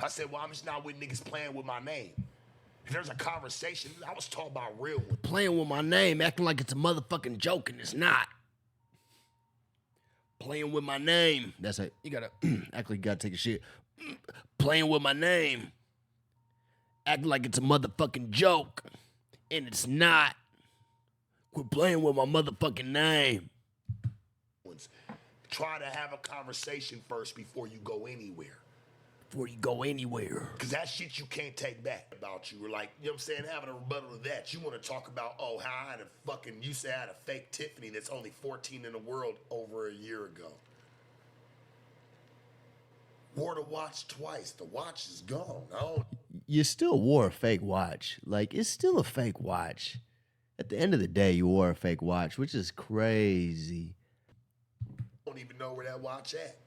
I said, well, I'm just not with niggas playing with my name. If there's a conversation, I was talking about real ones. Playing with my name, acting like it's a motherfucking joke, and it's not. Playing with my name. That's it. You gotta act like you gotta take a shit. Playing with my name. Acting like it's a motherfucking joke, and it's not. Quit playing with my motherfucking name. Try to have a conversation first before you go anywhere. Before you go anywhere. Because that shit you can't take back about you. Or like, you know what I'm saying, having a rebuttal to that. You want to talk about, oh, how I had a fucking, you say I had a fake Tiffany that's only 14 in the world over a year ago. Wore the watch twice. The watch is gone. You still wore a fake watch. Like, it's still a fake watch. At the end of the day, you wore a fake watch, which is crazy. I don't even know where that watch at.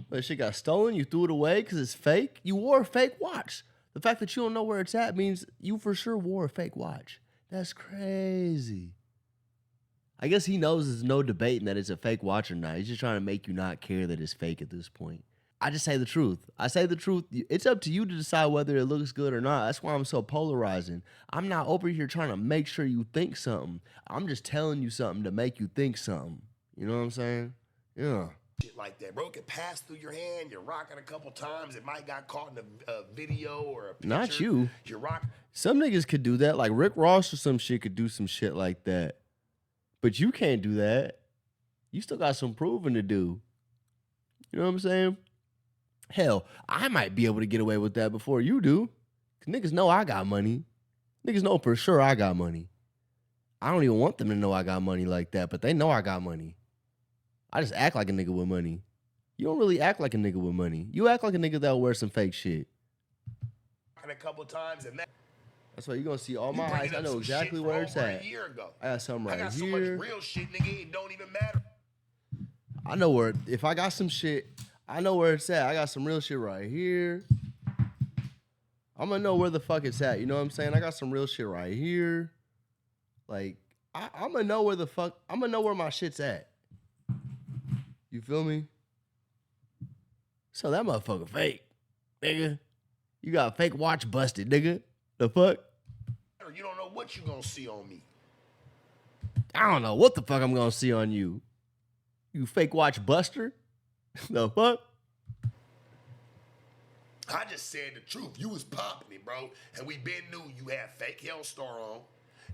But shit got stolen, you threw it away because it's fake. You wore a fake watch. The fact that you don't know where it's at means you for sure wore a fake watch. That's crazy. I guess he knows there's no debating that it's a fake watch or not. He's just trying to make you not care that it's fake at this point. I just say the truth. I say the truth. It's up to you to decide whether it looks good or not. That's why I'm so polarizing. I'm not over here trying to make sure you think something. I'm just telling you something to make you think something. You know what I'm saying? Yeah. Shit like that, bro. It can pass through your hand. You're rocking a couple times. It might got caught in a video or a picture. Not you. You're rocking. Some niggas could do that. Like Rick Ross or some shit could do some shit like that. But you can't do that. You still got some proving to do. You know what I'm saying? Hell, I might be able to get away with that before you do. Cause niggas know I got money. Niggas know for sure I got money. I don't even want them to know I got money like that, but they know I got money. I just act like a nigga with money. You don't really act like a nigga with money. You act like a nigga that'll wear some fake shit. A couple times and that's why you're gonna see all my eyes. I know exactly where it's at. I got something right here. I got so much real shit, nigga, it don't even matter. I know where, if I got some shit, I know where it's at. I got some real shit right here. I'm gonna know where the fuck it's at. You know what I'm saying? I got some real shit right here. Like, I'm gonna know where the fuck, I'm gonna know where my shit's at. You feel me? So that motherfucker fake, nigga. You got a fake watch busted, nigga. The fuck? You don't know what you gonna see on me. I don't know what the fuck I'm gonna see on you. You fake watch buster? The fuck? I just said the truth. You was popping it, bro. And we been knew you had fake Hellstar on.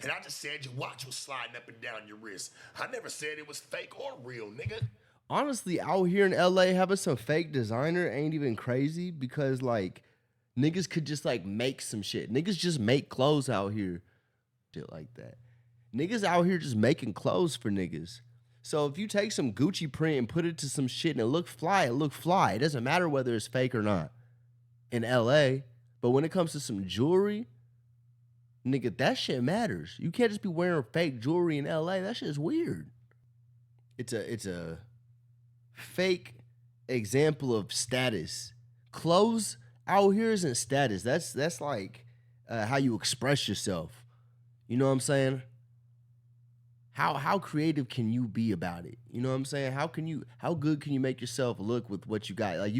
And I just said your watch was sliding up and down your wrist. I never said it was fake or real, nigga. Honestly, out here in LA, having some fake designer ain't even crazy because, like, niggas could just, like, make some shit. Niggas just make clothes out here. Shit like that. Niggas out here just making clothes for niggas. So if you take some Gucci print and put it to some shit and it look fly, it look fly. It doesn't matter whether it's fake or not in LA. But when it comes to some jewelry, nigga, that shit matters. You can't just be wearing fake jewelry in LA. That shit is weird. It's a fake example of status. Clothes out here isn't status. That's like how you express yourself. You know what I'm saying? How creative can you be about it? You know what I'm saying? How good can you make yourself look with what you got? Like,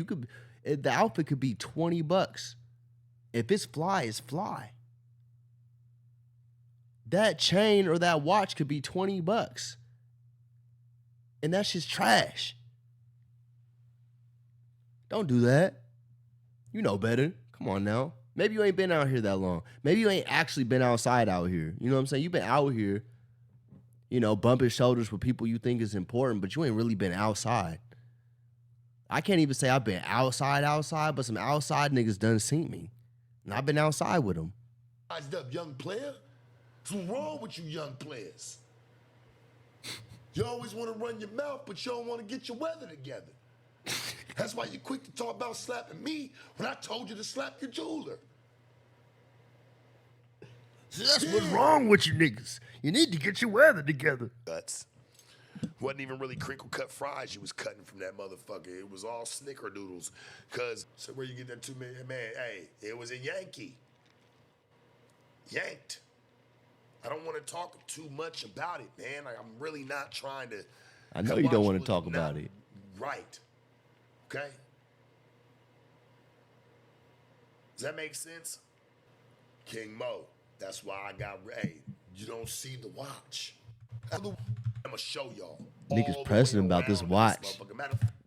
the outfit could be $20. If it's fly, it's fly. That chain or that watch could be $20. And that's just trash. Don't do that. You know better. Come on now. Maybe you ain't been out here that long. Maybe you ain't actually been outside out here. You know what I'm saying? You've been out here, you know, bumping shoulders with people you think is important, but you ain't really been outside. I can't even say I've been outside, but some outside niggas done seen me. And I've been outside with them. Eyes up, young player. What's wrong with you young players? You always want to run your mouth, but you don't want to get your weather together. That's why you're quick to talk about slapping me when I told you to slap your jeweler. See, that's what's wrong with you niggas. You need to get your weather together. Guts. Wasn't even really crinkle cut fries you was cutting from that motherfucker. It was all snickerdoodles. Cause, so where you get that $2 million? Man, hey, it was a Yankee. Yanked. I don't want to talk too much about it, man. Like, I'm really not trying to. I know you don't want to talk about it. Right. Okay? Does that make sense? King Mo, that's why I got Ray. You don't see the watch. I'm gonna show y'all. Niggas pressing him about this watch.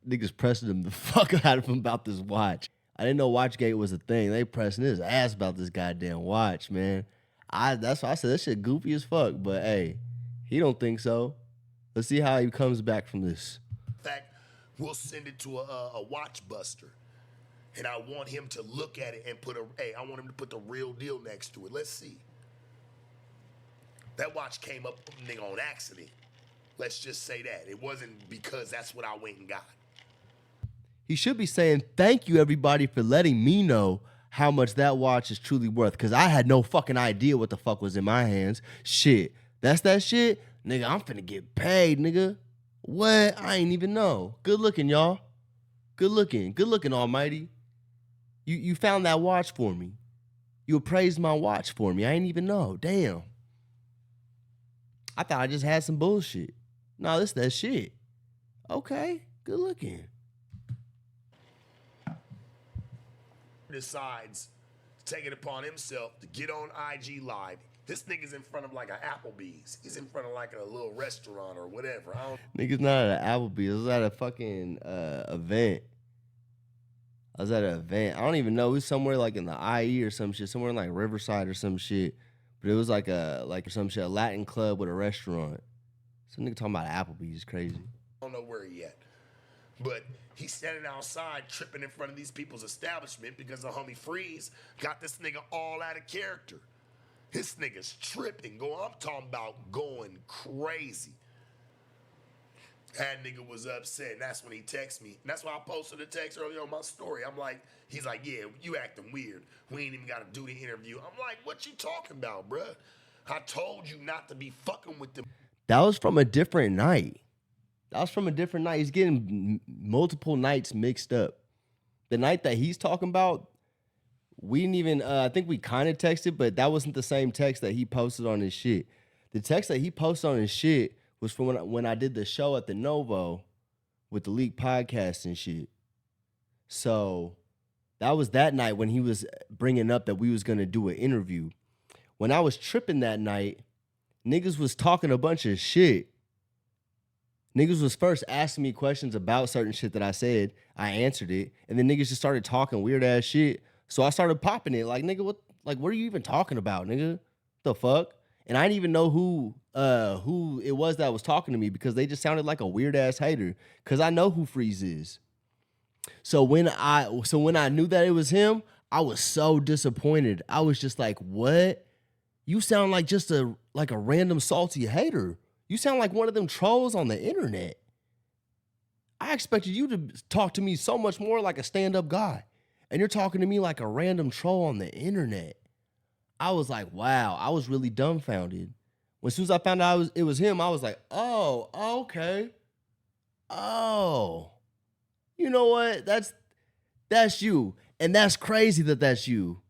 Niggas pressing him the fuck out of him about this watch. I didn't know Watchgate was a thing. They pressing his ass about this goddamn watch, man. That's why I said that shit goofy as fuck. But hey, he don't think so. Let's see how he comes back from this. In fact, we'll send it to a watch buster. And I want him to look at it and I want him to put the real deal next to it. Let's see. That watch came up, nigga, on accident. Let's just say that. It wasn't because that's what I went and got. He should be saying, thank you, everybody, for letting me know how much that watch is truly worth. Because I had no fucking idea what the fuck was in my hands. Shit. That's that shit? Nigga, I'm finna get paid, nigga. What? I ain't even know. Good looking, y'all. Good looking. Good looking, Almighty. You found that watch for me. You appraised my watch for me. I ain't even know. Damn. I thought I just had some bullshit. No, this that shit. Okay. Good looking. Decides to take it upon himself to get on IG Live. This nigga's in front of like an Applebee's. He's in front of like a little restaurant or whatever. Nigga's not at an Applebee's. I was at a fucking event. I was at an event. I don't even know. It was somewhere like in the IE or some shit. Somewhere in like Riverside or some shit. But it was like some shit, a Latin club with a restaurant. Some nigga talking about Applebee's is crazy. I don't know where he at. But he's standing outside tripping in front of these people's establishment because the homie Freeze got this nigga all out of character. This nigga's tripping. I'm talking about going crazy. That nigga was upset, and that's when he texted me. And that's why I posted a text earlier on my story. I'm like, he's like, yeah, you acting weird. We ain't even got to do the interview. I'm like, what you talking about, bruh? I told you not to be fucking with them. That was from a different night. He's getting multiple nights mixed up. The night that he's talking about, we didn't even, I think we kind of texted, but that wasn't the same text that he posted on his shit. The text that he posted on his shit was from when I did the show at the Novo with the Leak podcast and shit. So that was that night when he was bringing up that we was going to do an interview. When I was tripping that night, niggas was talking a bunch of shit. Niggas was first asking me questions about certain shit that I said. I answered it. And then niggas just started talking weird ass shit. So I started popping it. Like, nigga, what are you even talking about, nigga? The fuck? And I didn't even know who it was that was talking to me because they just sounded like a weird ass hater. Cause I know who Freeze is. So when I knew that it was him, I was so disappointed. I was just like, what? You sound like just a random salty hater. You sound like one of them trolls on the internet. I expected you to talk to me so much more like a stand-up guy. And you're talking to me like a random troll on the internet. I was like, wow, I was really dumbfounded. As soon as I found out it was him, I was like, oh, okay. Oh. You know what? That's you. And that's crazy that's you.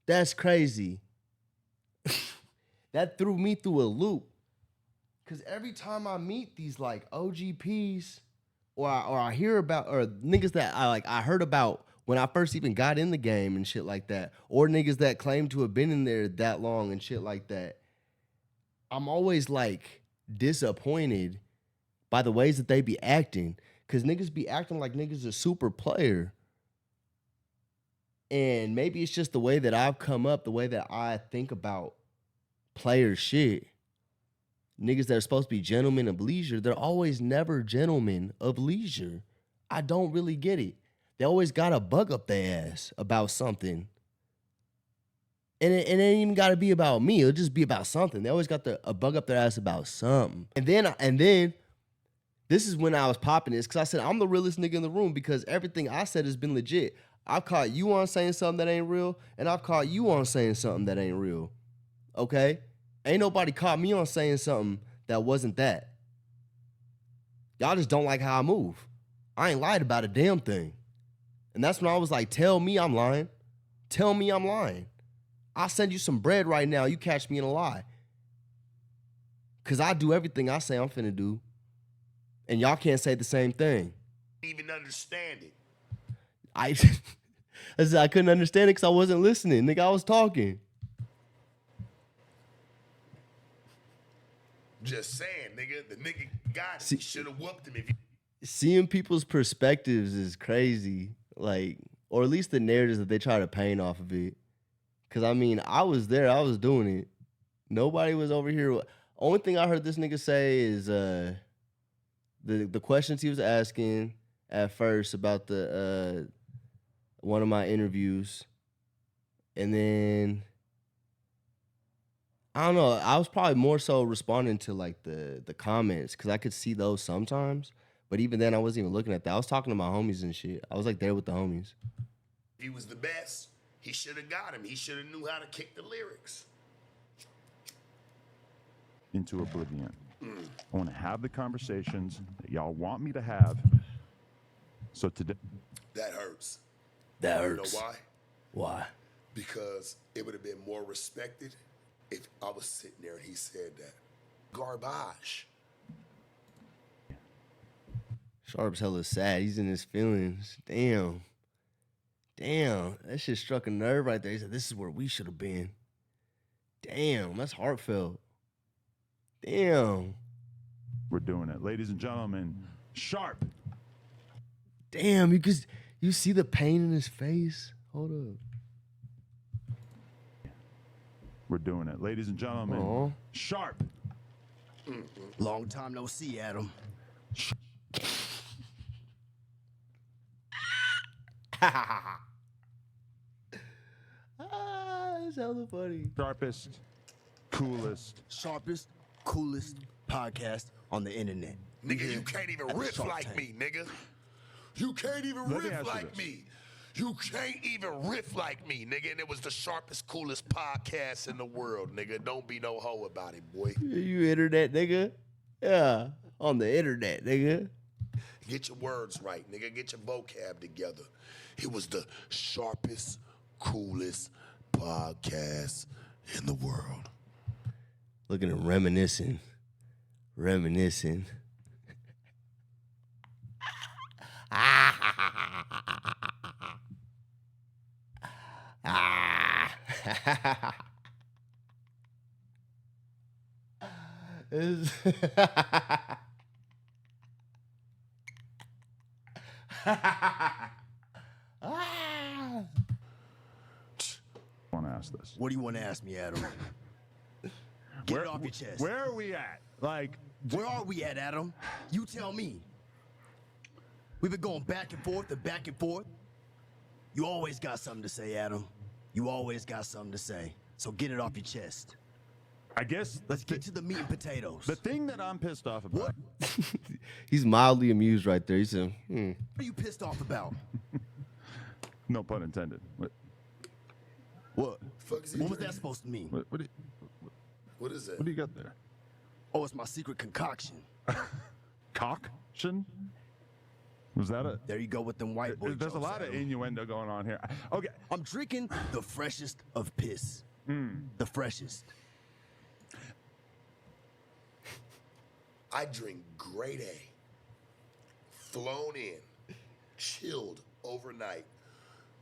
That's crazy. That threw me through a loop. Cause every time I meet these like OGPs or I hear about or niggas that I heard about when I first even got in the game and shit like that, or niggas that claim to have been in there that long and shit like that, I'm always like disappointed by the ways that they be acting. Cause niggas be acting like niggas a super player. And maybe it's just the way that I've come up, the way that I think about player shit. Niggas that are supposed to be gentlemen of leisure, they're always never gentlemen of leisure. I don't really get it. They always got a bug up their ass about something. And it ain't even got to be about me. It'll just be about something. They always got a bug up their ass about something. And then this is when I was popping this because I said I'm the realest nigga in the room because everything I said has been legit. I've caught you on saying something that ain't real, and I've caught you on saying something that ain't real. Okay? Ain't nobody caught me on saying something that wasn't that. Y'all just don't like how I move. I ain't lied about a damn thing. And that's when I was like, tell me I'm lying. Tell me I'm lying. I'll send you some bread right now. You catch me in a lie. Because I do everything I say I'm finna do. And y'all can't say the same thing. Even understand it. I said I couldn't understand it because I wasn't listening. Nigga, I was talking. Just saying, nigga. The nigga got it. He should have whooped him if you. Seeing people's perspectives is crazy. Like, or at least the narratives that they try to paint off of it. Because, I mean, I was there. I was doing it. Nobody was over here. Only thing I heard this nigga say is the questions he was asking at first about the one of my interviews. And then, I don't know. I was probably more so responding to, like, the comments because I could see those sometimes. But even then, I wasn't even looking at that. I was talking to my homies and shit. I was, like, there with the homies. If he was the best, he should have got him. He should have knew how to kick the lyrics. Into oblivion. I want to have the conversations that y'all want me to have. So today, That hurts. That You know hurts. why? Why? Because it would have been more respected if I was sitting there and he said that. Garbage. Sharp's hella sad. He's in his feelings. Damn. That shit struck a nerve right there. He said, this is where we should have been. Damn, that's heartfelt. Damn. we're doing it. Ladies and gentlemen, Sharp. Damn, you see the pain in his face? Hold up. We're doing it. Ladies and gentlemen, Aw. Sharp. Long time no see, Adam. That's hella funny. Sharpest, coolest. Sharpest, coolest podcast on the internet. Nigga, you can't even At the riff Shark like Tank. me, nigga. You can't even Let me riff ask you like this. me. You can't even riff like me, nigga. And it was the sharpest, coolest podcast in the world, nigga. Don't be no hoe about it, boy. You internet nigga? Yeah, on the internet, nigga. Get your words right, nigga. Get your vocab together. It was the sharpest, coolest podcast in the world. Looking at reminiscing. I want to ask this. What do you want to ask me, Adam? Get it off your chest. Where are we at? Like, Where are we at, Adam? You tell me. We've been going back and forth and back and forth. You always got something to say, Adam. You always got something to say. So get it off your chest. I guess Let's get to the meat and potatoes. the thing that I'm pissed off about. What? He's mildly amused right there. He said, What are you pissed off about? No pun intended. What? Fuck is he What was drinking? that supposed to mean? What is that? What do you got there? Oh, it's my secret concoction. Coction? Was that a? There you go with them white boy There's a jokes, lot of Adam. innuendo going on here. Okay. I'm drinking the freshest of piss. The freshest. I drink grade A, flown in, chilled overnight,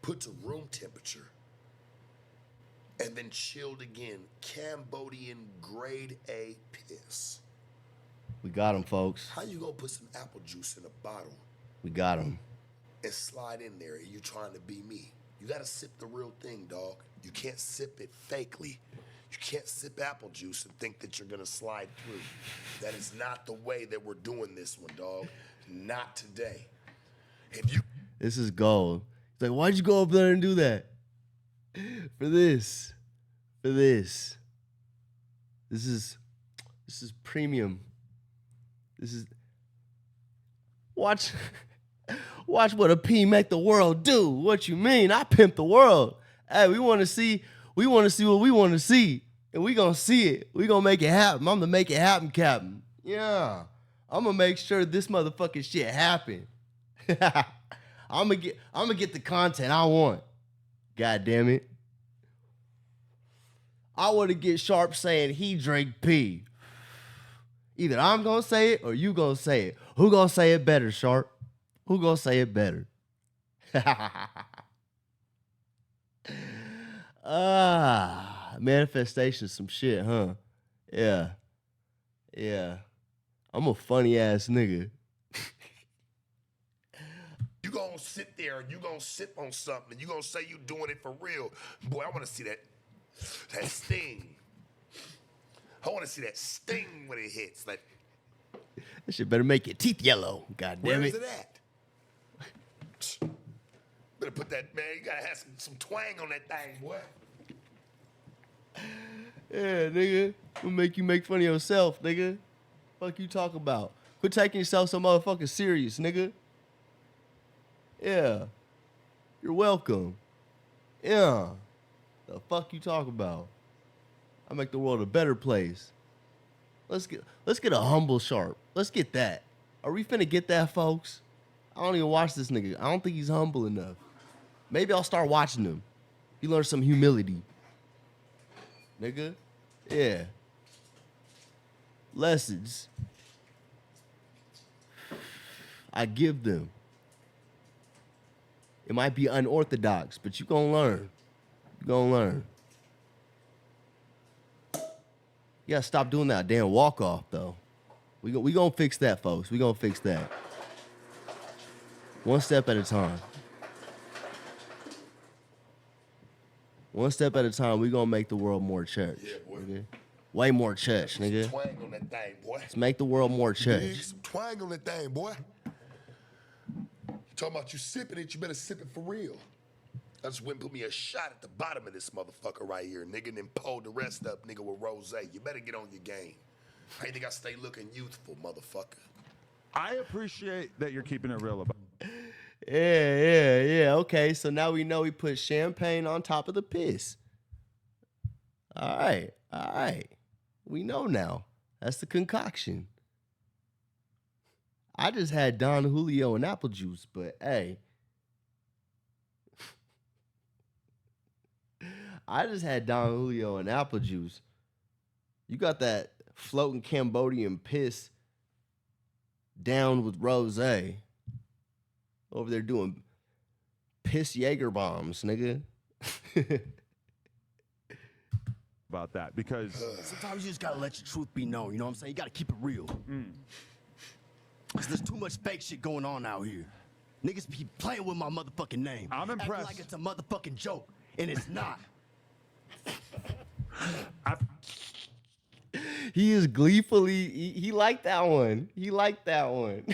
put to room temperature, and then chilled again, Cambodian grade A piss. we got him, folks. How you gonna put some apple juice in a bottle We got him. and slide in there and you trying to be me? You gotta sip the real thing, dog. You can't sip it fakely. You can't sip apple juice and think that you're gonna slide through. That is not the way that we're doing this one, dog. Not today. If you This is gold. He's like, why'd you go up there and do that? For this. This is premium. This is watch what a P make the world do. What you mean? I pimp the world. Hey, we want to see what we want to see. And we gonna see it. We gonna make it happen. I'm the make it happen captain. Yeah. I'm gonna make sure this motherfucking shit happen. I'm gonna get the content I want. God damn it. I want to get Sharp saying he drank pee. Either I'm gonna say it or you gonna say it. Who gonna say it better, Sharp? Who gonna say it better? Manifestation, some shit, huh? Yeah. Yeah. I'm a funny ass nigga. You gonna sit there and you gonna sip on something and you gonna say you doing it for real. Boy, I wanna see that sting. I wanna see that sting when it hits. Like, That shit better make your teeth yellow. God damn where it. is it at? Better put that, man, you gotta have some twang on that thing, boy. Yeah, nigga. We'll make you make fun of yourself, nigga. Fuck you talk about. Quit taking yourself so motherfucking serious, nigga. Yeah. You're welcome. Yeah. The fuck you talk about? I make the world a better place. Let's get a humble sharp. Let's get that. Are we finna get that, folks? I don't even watch this nigga. I don't think he's humble enough. Maybe I'll start watching him. He learned some humility. Nigga. Yeah. Lessons. I give them. It might be unorthodox, but you gonna learn. You gonna learn. You gotta stop doing that damn walk off though. We gonna fix that, folks. We gonna fix that. One step at a time. One step at a time. We gonna make the world more church. Yeah, boy. Nigga. Way more church, nigga. Some twang on that thing, boy. Let's make the world more Dig church. some twang on that thing, boy. You talking about you sipping it, you better sip it for real. I just went and put me a shot at the bottom of this motherfucker right here, nigga, and then pulled the rest up, nigga, with rose. You better get on your game. I think I stay looking youthful, motherfucker. I appreciate that you're keeping it real about. Yeah. Okay, so now we know we put champagne on top of the piss. All right. We know now. That's the concoction. I just had Don Julio and apple juice, but hey. I just had Don Julio and apple juice. You got that floating Cambodian piss down with rosé. Over there doing piss Jaeger bombs, nigga. About that because Sometimes you just gotta let your truth be known, you know what I'm saying? You gotta keep it real. Cause there's too much fake shit going on out here. Niggas be playing with my motherfucking name. I'm Acting impressed. like it's a motherfucking joke, and it's not. He is gleefully, he liked that one. He liked that one.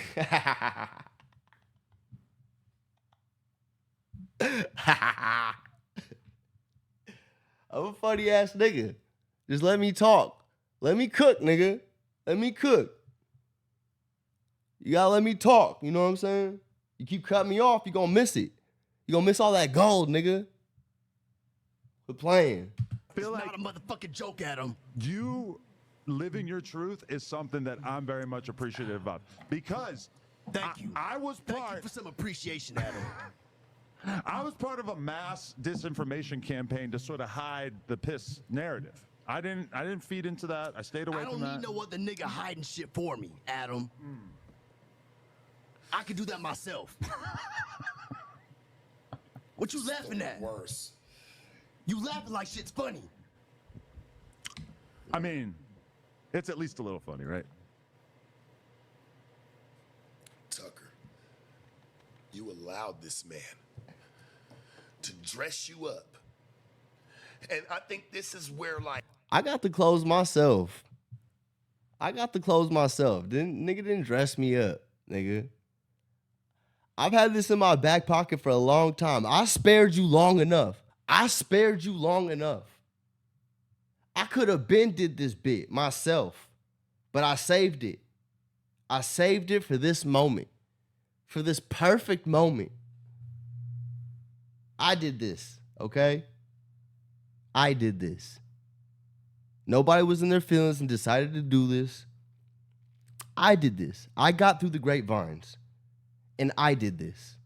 I'm a funny ass nigga. Just let me talk. Let me cook, nigga. Let me cook. You gotta let me talk. You know what I'm saying? You keep cutting me off, you gonna miss it. You gonna miss all that gold, nigga. Quit playing. feel It's like not a motherfucking joke, Adam. you living your truth is something that I'm very much appreciative of because Thank you. I was Thank you part. for some appreciation, Adam. I was part of a mass disinformation campaign to sort of hide the piss narrative. I didn't feed into that. I stayed away I from don't that. need no other nigga hiding shit for me, Adam. I can do that myself. What you laughing at? Worse. You laughing like shit's funny. I mean, it's at least a little funny, right? Tucker, you allowed this man to dress you up. And I think this is where, like, I got the clothes myself. Nigga didn't dress me up, nigga. I've had this in my back pocket for a long time. I spared you long enough. I could have been did this bit myself, but I saved it. I saved it for this moment, for this perfect moment. I did this, okay? I did this. Nobody was in their feelings and decided to do this. I did this. I got through the grapevines, and I did this,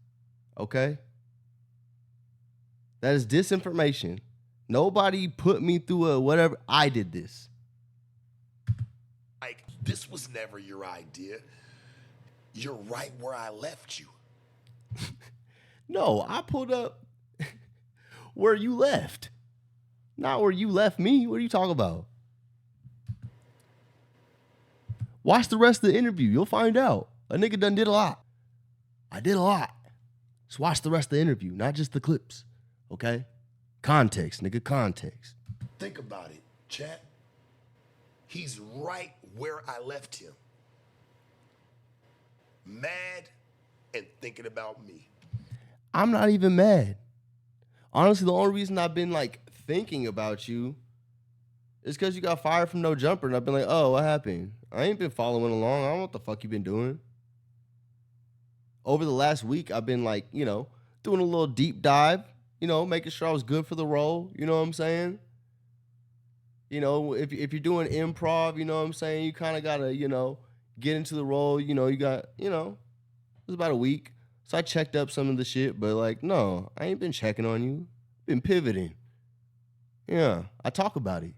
okay? That is disinformation. Nobody put me through a whatever. I did this. this was never your idea. You're right where I left you. No, I pulled up where you left. Not where you left me. What are you talking about? Watch the rest of the interview. You'll find out. A nigga done did a lot. I did a lot. Just watch the rest of the interview, not just the clips. Okay? Context, nigga, context. Think about it, chat. He's right where I left him. Mad and thinking about me. I'm not even mad. Honestly, the only reason I've been like thinking about you is because you got fired from No Jumper, and I've been like, oh, what happened? I ain't been following along. I don't know what the fuck you been doing. Over the last week, I've been like, you know, doing a little deep dive, you know, making sure I was good for the role. You know what I'm saying? You know, if you're doing improv, you know what I'm saying? You kind of got to, you know, get into the role. You know, you got, you know, it was about a week. So I checked up some of the shit, but like, no, I ain't been checking on you. Been pivoting. Yeah, I talk about it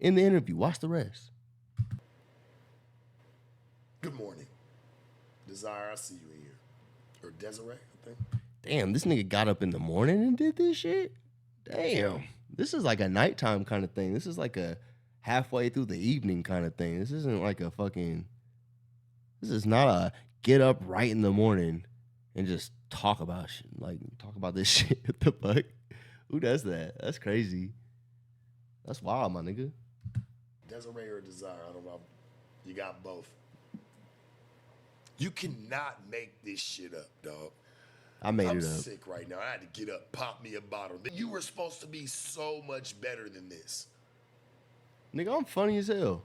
in the interview. Watch the rest. Good morning. Desire, I see you in here. Or Desiree, I think. Damn, this nigga got up in the morning and did this shit? Damn. This is like a nighttime kind of thing. This is like a halfway through the evening kind of thing. This isn't like a fucking... This is not a get up right in the morning and just talk about shit. Like, talk about this shit. What the fuck? Who does that? That's crazy. That's wild, my nigga. Desiree or Desire, I don't know. You got both. You cannot make this shit up, dog. I made I'm it up. sick right now. I had to get up, pop me a bottle. You were supposed to be so much better than this. Nigga, I'm funny as hell.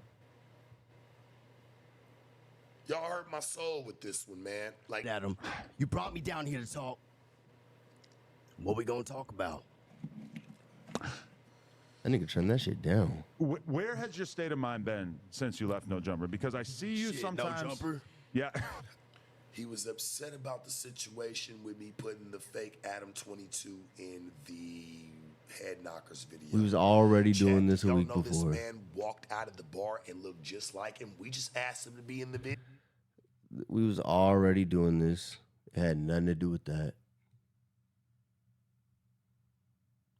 Y'all hurt my soul with this one, man. Like, Adam, you brought me down here to talk. What we gonna talk about? That nigga turned that shit down. Where has your state of mind been since you left No Jumper? Because I see you Shit, sometimes. No Jumper? Yeah. he was upset about the situation with me putting the fake Adam22 in the Head Knockers video. We was already Chat, doing this a y'all week know before. This man walked out of the bar and looked just like him. We just asked him to be in the video. We was already doing this. It had nothing to do with that.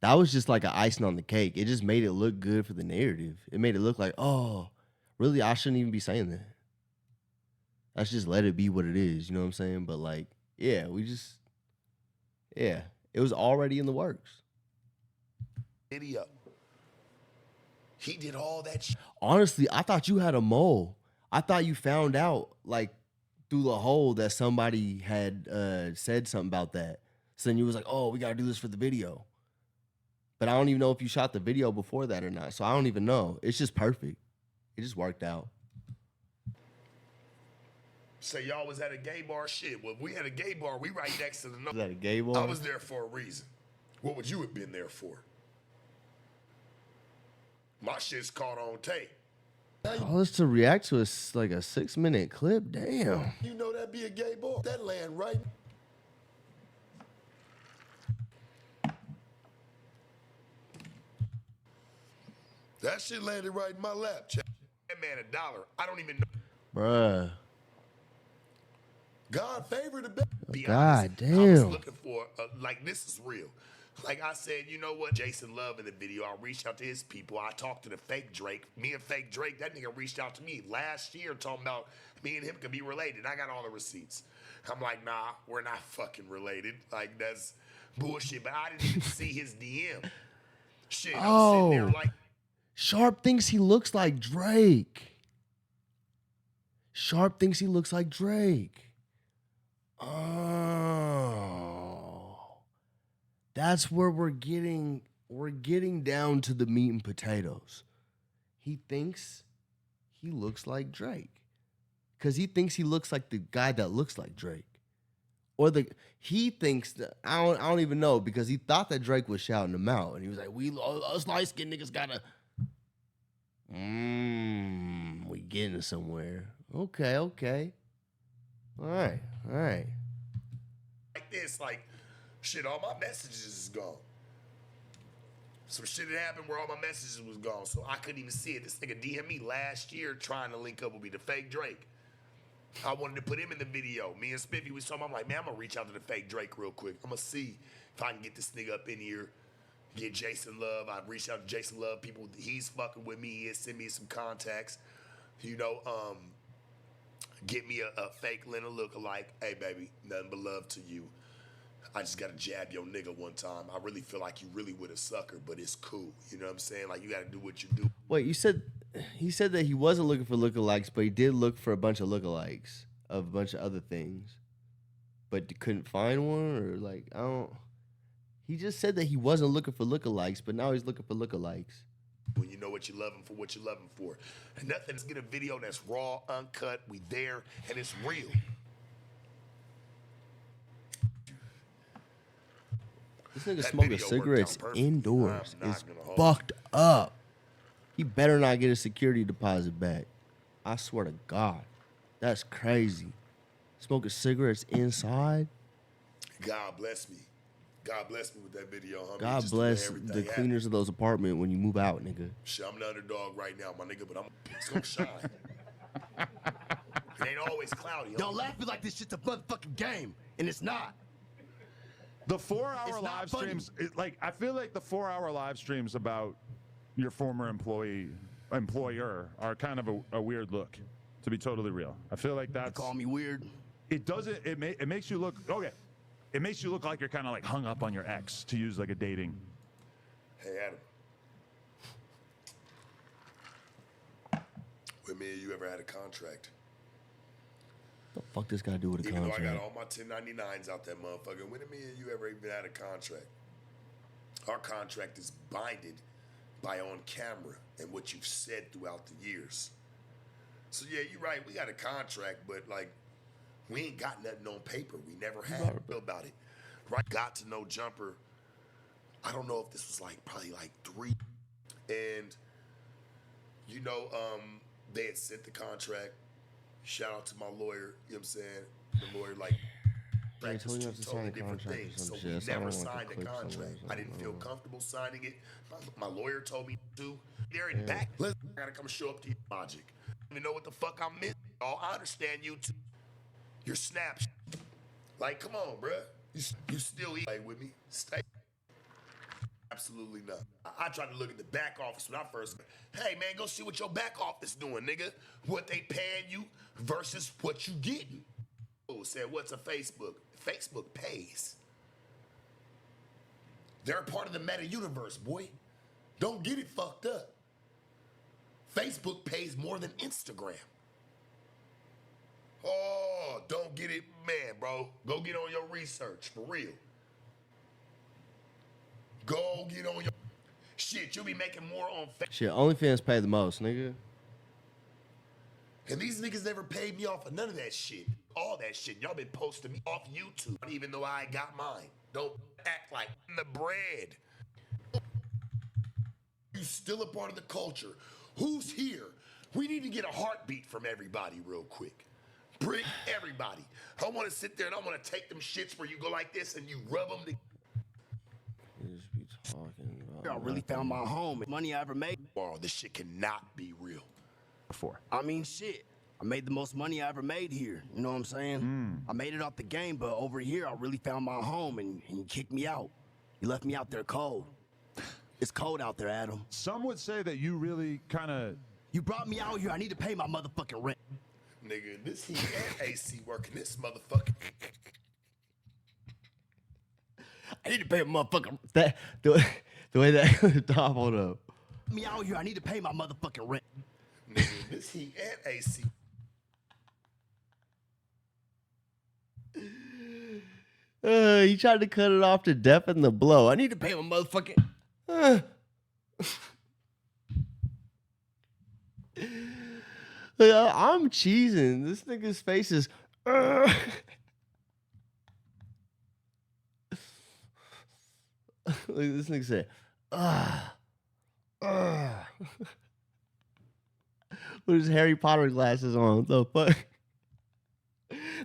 That was just like an icing on the cake. It just made it look good for the narrative. It made it look like, oh, really, I shouldn't even be saying that. Let's just let it be what it is. You know what I'm saying? But like, yeah, it was already in the works. Video. He did all that shit. Honestly, I thought you had a mole. I thought you found out like through the hole that somebody had said something about that. So then you was like, oh, we got to do this for the video. But I don't even know if you shot the video before that or not. So I don't even know. It's just perfect. It just worked out. Say y'all was at a gay bar. Shit. Well, we had a gay bar. We right next to the. Was that a gay bar? I was there for a reason. What would you have been there for? My shit's caught on tape. All this to react to is like a 6-minute clip. Damn. You know that'd be a gay bar. That land right. That shit landed right in my lap. Check. That man $1. I don't even know. Bruh. God favored the best. God I was damn. looking for, like, this is real. Like I said, you know what? Jason Love in the video, I reached out to his people. I talked to the fake Drake. Me and fake Drake, that nigga reached out to me last year talking about me and him could be related. I got all the receipts. I'm like, nah, we're not fucking related. Like, that's bullshit. But I didn't even see his DM. Shit, I'm sitting there like. Sharp thinks he looks like Drake. Sharp thinks he looks like Drake. Oh. That's where we're getting down to the meat and potatoes. He thinks he looks like Drake. Because he thinks he looks like the guy that looks like Drake. Or he thinks that, I don't even know, because he thought that Drake was shouting him out. And he was like, us light-skinned niggas gotta... we getting somewhere. Okay. All right. Like this, like, shit, all my messages is gone. Some shit had happened where all my messages was gone, so I couldn't even see it. This nigga DM me last year trying to link up with me, the fake Drake. I wanted to put him in the video. Me and Spiffy was talking. I'm like, man, I'm gonna reach out to the fake Drake real quick. I'm gonna see if I can get this nigga up in here Get Jason Love. I reached out to Jason Love. People, he's fucking with me. He sent me some contacts. You know, get me a fake Lena lookalike. Hey, baby, nothing but love to you. I just got to jab your nigga one time. I really feel like you really with a sucker, but it's cool. You know what I'm saying? Like, you got to do what you do. Wait, he said that he wasn't looking for lookalikes, but he did look for a bunch of lookalikes of a bunch of other things, but couldn't find one, or like, I don't. He just said that he wasn't looking for lookalikes, but now he's looking for lookalikes. When you know what you love him for, what you love him for. And nothing, let's get a video that's raw, uncut, we there, and it's real. This nigga That smoking video worked cigarettes out perfectly. indoors I'm not is gonna hold fucked up. He better not get a security deposit back. I swear to God. That's crazy. Smoking cigarettes inside? God bless me. God bless me with that video, homie. God Just the way bless everything the happened. cleaners of those apartments when you move out, nigga. Shit, I'm the underdog right now, my nigga, but it's gonna shine. It ain't always cloudy. Y'all homie. laughing like this shit's a motherfucking game, and it's not. The 4-hour It's not live funny. streams, like I feel like the 4-hour live streams about your former employer are kind of a weird look, to be totally real. I feel like You that's call me weird. it doesn't it makes you look okay. It makes you look like you're kind of like hung up on your ex, to use like a dating. Hey, Adam. When me and you ever had a contract? The fuck this got to do with a Even though I contract? got all my 1099s out that motherfucker, when me and you ever even had a contract? Our contract is binded by on camera and what you've said throughout the years. So yeah, you're right. We got a contract, but like, we ain't got nothing on paper. We never had about it. Right? Got to know Jumper. I don't know if this was like probably like 3. And you know, they had sent the contract. Shout out to my lawyer, you know what I'm saying? The lawyer like They practiced told you two not to sign totally a different contract or things. some So shit, we so I never don't want the signed a clip contract. somewhere, I didn't feel somewhere. comfortable signing it. My lawyer told me to. There and back. I gotta come show up to your logic. You know what the fuck I'm missing? Oh, I understand you too. Your snaps. Like, come on, bruh. You still eat like with me? Stay. Absolutely not. I tried to look at the back office when I first. Hey man, go see what your back office doing, nigga. What they paying you versus what you getting. Oh, said what's a Facebook? Facebook pays. They're a part of the meta universe, boy. Don't get it fucked up. Facebook pays more than Instagram. Oh, don't get it, man, bro. Go get on your research, for real. Go get on your shit. You'll be making more on Facebook. Shit, OnlyFans pay the most, nigga. And these niggas never paid me off of none of that shit. All that shit. Y'all been posting me off YouTube, even though I ain't got mine. Don't act like the bread. You still a part of the culture. Who's here? We need to get a heartbeat from everybody real quick. Bring everybody. I want to sit there and I want to take them shits where you go like this and you rub them together. You just be talking about I really found my home. Money I ever made. Oh, this shit cannot be real. Before. I mean, shit. I made the most money I ever made here. You know what I'm saying? I made it off the game, but over here, I really found my home, and you kicked me out. You left me out there cold. It's cold out there, Adam. Some would say that you really kind of You brought me out here. I need to pay my motherfucking rent. Nigga, this heat and AC working this motherfucker. I need to pay my motherfucking that the way that top hold up. me out here. I need to pay my motherfucking rent. Nigga, this heat and AC. He tried to cut it off to deafen the blow. I need to pay my motherfucking. I'm cheesing. This nigga's face is. Look, this nigga said, with his Harry Potter glasses on. The fuck?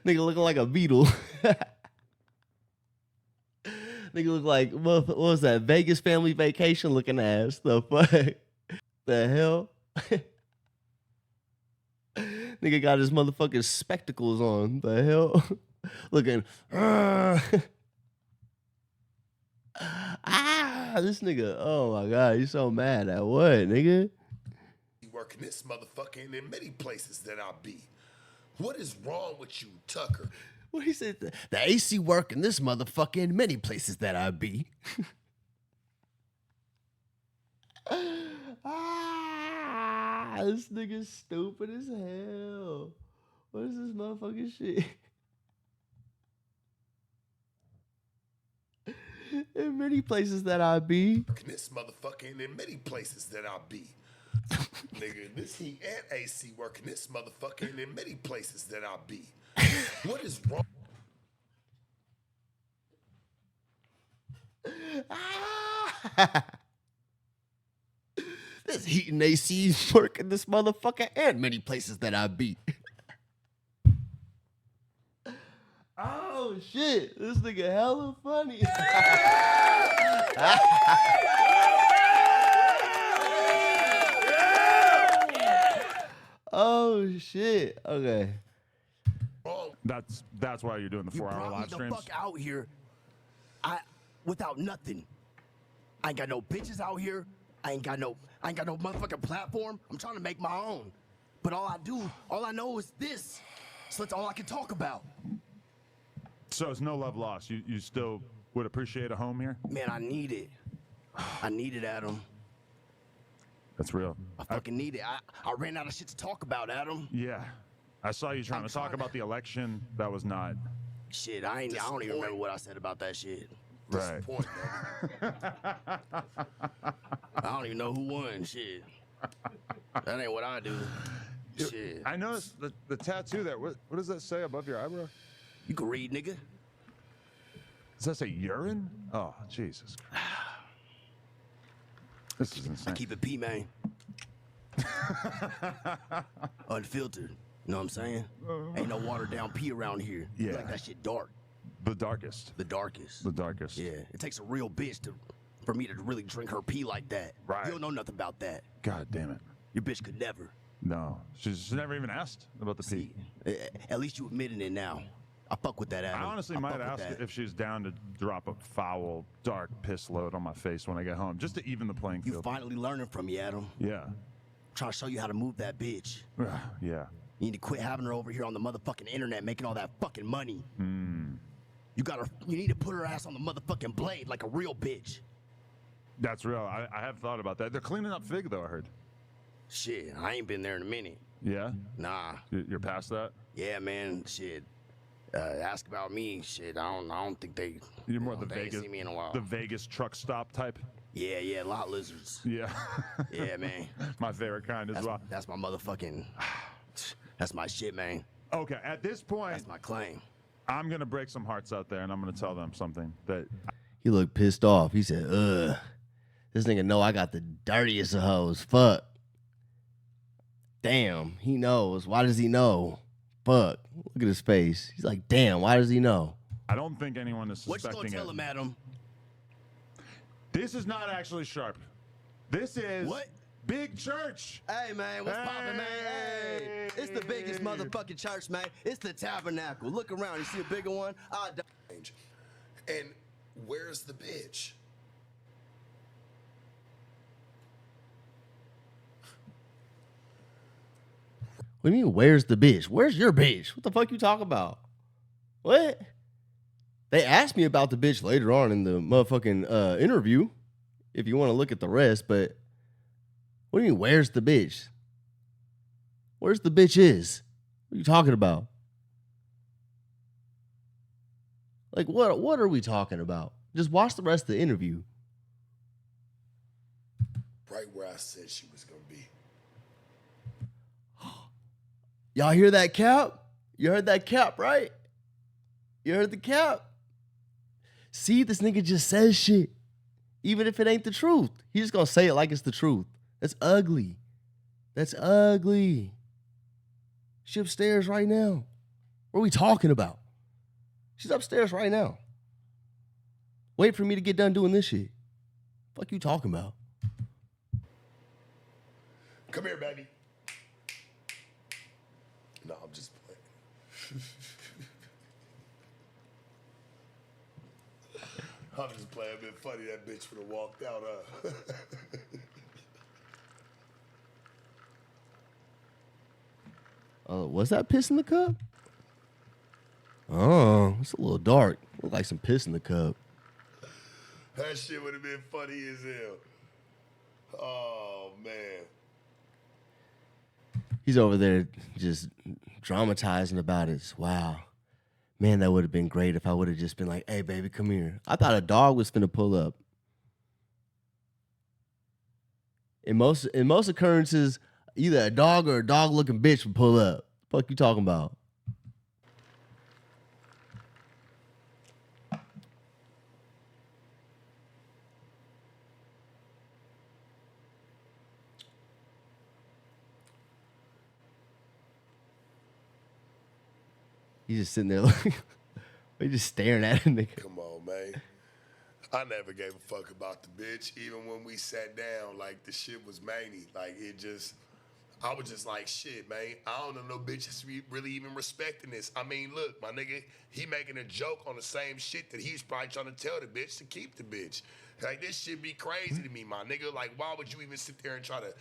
Nigga looking like a beetle. Nigga look like, what was that? Vegas family vacation looking ass. The fuck? The hell? Nigga got his motherfucking spectacles on. The hell? Looking. Ah. This nigga, oh my God, you so mad at what, nigga? Working this motherfucker and in many places that I be. What is wrong with you, Tucker? What he said, the AC work in this motherfucker in many places that I be. This nigga's stupid as hell. What is this motherfucking shit? In many places that I be. Working this motherfucker and in many places that I be. Nigga, this heat and AC working this motherfucker and in many places that I be. What is wrong? This heat and AC work in this motherfucker and many places that I be. Oh shit, this nigga hella funny. Oh shit. Okay. That's why you're doing the You 4-hour brought me live the streams. fuck out here, without nothing. I ain't got no bitches out here. I ain't got no motherfucking platform. I'm trying to make my own. But all I know is this. So that's all I can talk about. So it's no love lost. You still would appreciate a home here? Man, I need it. I need it, Adam. That's real. I fucking need it. I ran out of shit to talk about, Adam. Yeah. I saw you trying to talk about the election. That was not. Shit, I don't even remember what I said about that shit. Right. I don't even know who won. Shit. That ain't what I do. Shit. I noticed the tattoo there. What does that say above your eyebrow? You can read, nigga. Does that say urine? Oh, Jesus Christ. This is insane. I keep it P, man. Unfiltered. You know what I'm saying? Ain't no watered down pee around here. Yeah. Like that shit dark. The darkest. The darkest. The darkest. Yeah. It takes a real bitch for me to really drink her pee like that. Right. You don't know nothing about that. God damn it. Your bitch could never. No. She's never even asked about the pee. At least you admitting it now. I fuck with that, Adam. I honestly fuck might with ask that. if she's down to drop a foul, dark piss load on my face when I get home, just to even the playing You field. finally learning from me, Adam. Yeah. Trying to show you how to move that bitch. Yeah. You need to quit having her over here on the motherfucking internet making all that fucking money. You need to put her ass on the motherfucking blade like a real bitch. That's real. I have thought about that. They're cleaning up Fig, though, I heard. Shit, I ain't been there in a minute. Yeah? Nah. You're past that? Yeah, man. Shit. Ask about me. Shit, I don't think they. You're more they the ain't Vegas, seen me in a while. the Vegas truck stop type? Yeah, lot lizards. Yeah. Yeah, man. My favorite kind as well. That's my motherfucking. That's my shit, man. Okay, at this point, That's my claim. I'm going to break some hearts out there, and I'm going to tell them something that... He looked pissed off. He said, this nigga know I got the dirtiest of hoes. Fuck. Damn, he knows. Why does he know? Fuck. Look at his face. He's like, damn, why does he know? I don't think anyone is What you suspecting gonna tell him, Adam? This is not actually Sharp. This is... What? Big Church. Hey, man, what's poppin', man? Hey, it's the biggest motherfucking church, man. It's the Tabernacle. Look around. You see a bigger one? And where's the bitch? What do you mean, where's the bitch? Where's your bitch? What the fuck you talking about? What? They asked me about the bitch later on in the motherfucking interview, if you want to look at the rest, but what do you mean, where's the bitch? Where's the bitch is? What are you talking about? Like, what are we talking about? Just watch the rest of the interview. Right where I said she was gonna be. Y'all hear that cap? You heard that cap, right? You heard the cap? See, this nigga just says shit. Even if it ain't the truth. He's just gonna say it like it's the truth. That's ugly. That's ugly. She upstairs right now. What are we talking about? She's upstairs right now. Wait for me to get done doing this shit. Fuck you talking about? Come here, baby. No, I'm just playing. I'm just playing a bit funny. That bitch would have walked out, huh? Was that piss in the cup? Oh, it's a little dark. Look like some piss in the cup. That shit would have been funny as hell. Oh, man. He's over there just dramatizing about it. Wow. Man, that would have been great if I would have just been like, hey, baby, come here. I thought a dog was finna pull up. In most occurrences, either a dog or a dog-looking bitch would pull up. Fuck you talking about? He's just sitting there like, he's just staring at him. Come on, man. I never gave a fuck about the bitch. Even when we sat down, like, the shit was mangy. Like, I was just like, shit, man. I don't know no bitches really even respecting this. I mean, look, my nigga, he making a joke on the same shit that he's probably trying to tell the bitch to keep the bitch. Like, this shit be crazy to me, my nigga. Like, why would you even sit there and try to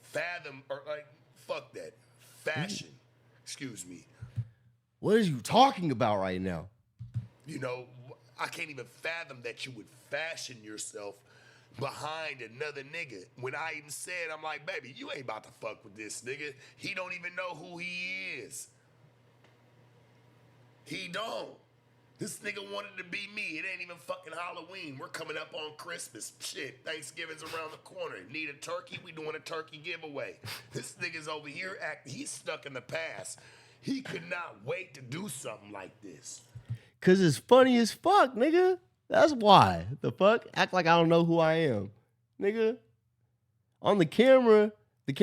fathom, or like, fuck that. Fashion. Excuse me. What are you talking about right now? You know, I can't even fathom that you would fashion yourself behind another nigga. When I even said, I'm like, baby, you ain't about to fuck with this nigga. He don't even know who he is. He don't. This nigga wanted to be me. It ain't even fucking Halloween. We're coming up on Christmas. Shit, Thanksgiving's around the corner. Need a turkey? We doing a turkey giveaway. This nigga's over here acting, he's stuck in the past. He could not wait to do something like this. Cause it's funny as fuck, nigga. That's why. The fuck? Act like I don't know who I am. Nigga. On the camera's the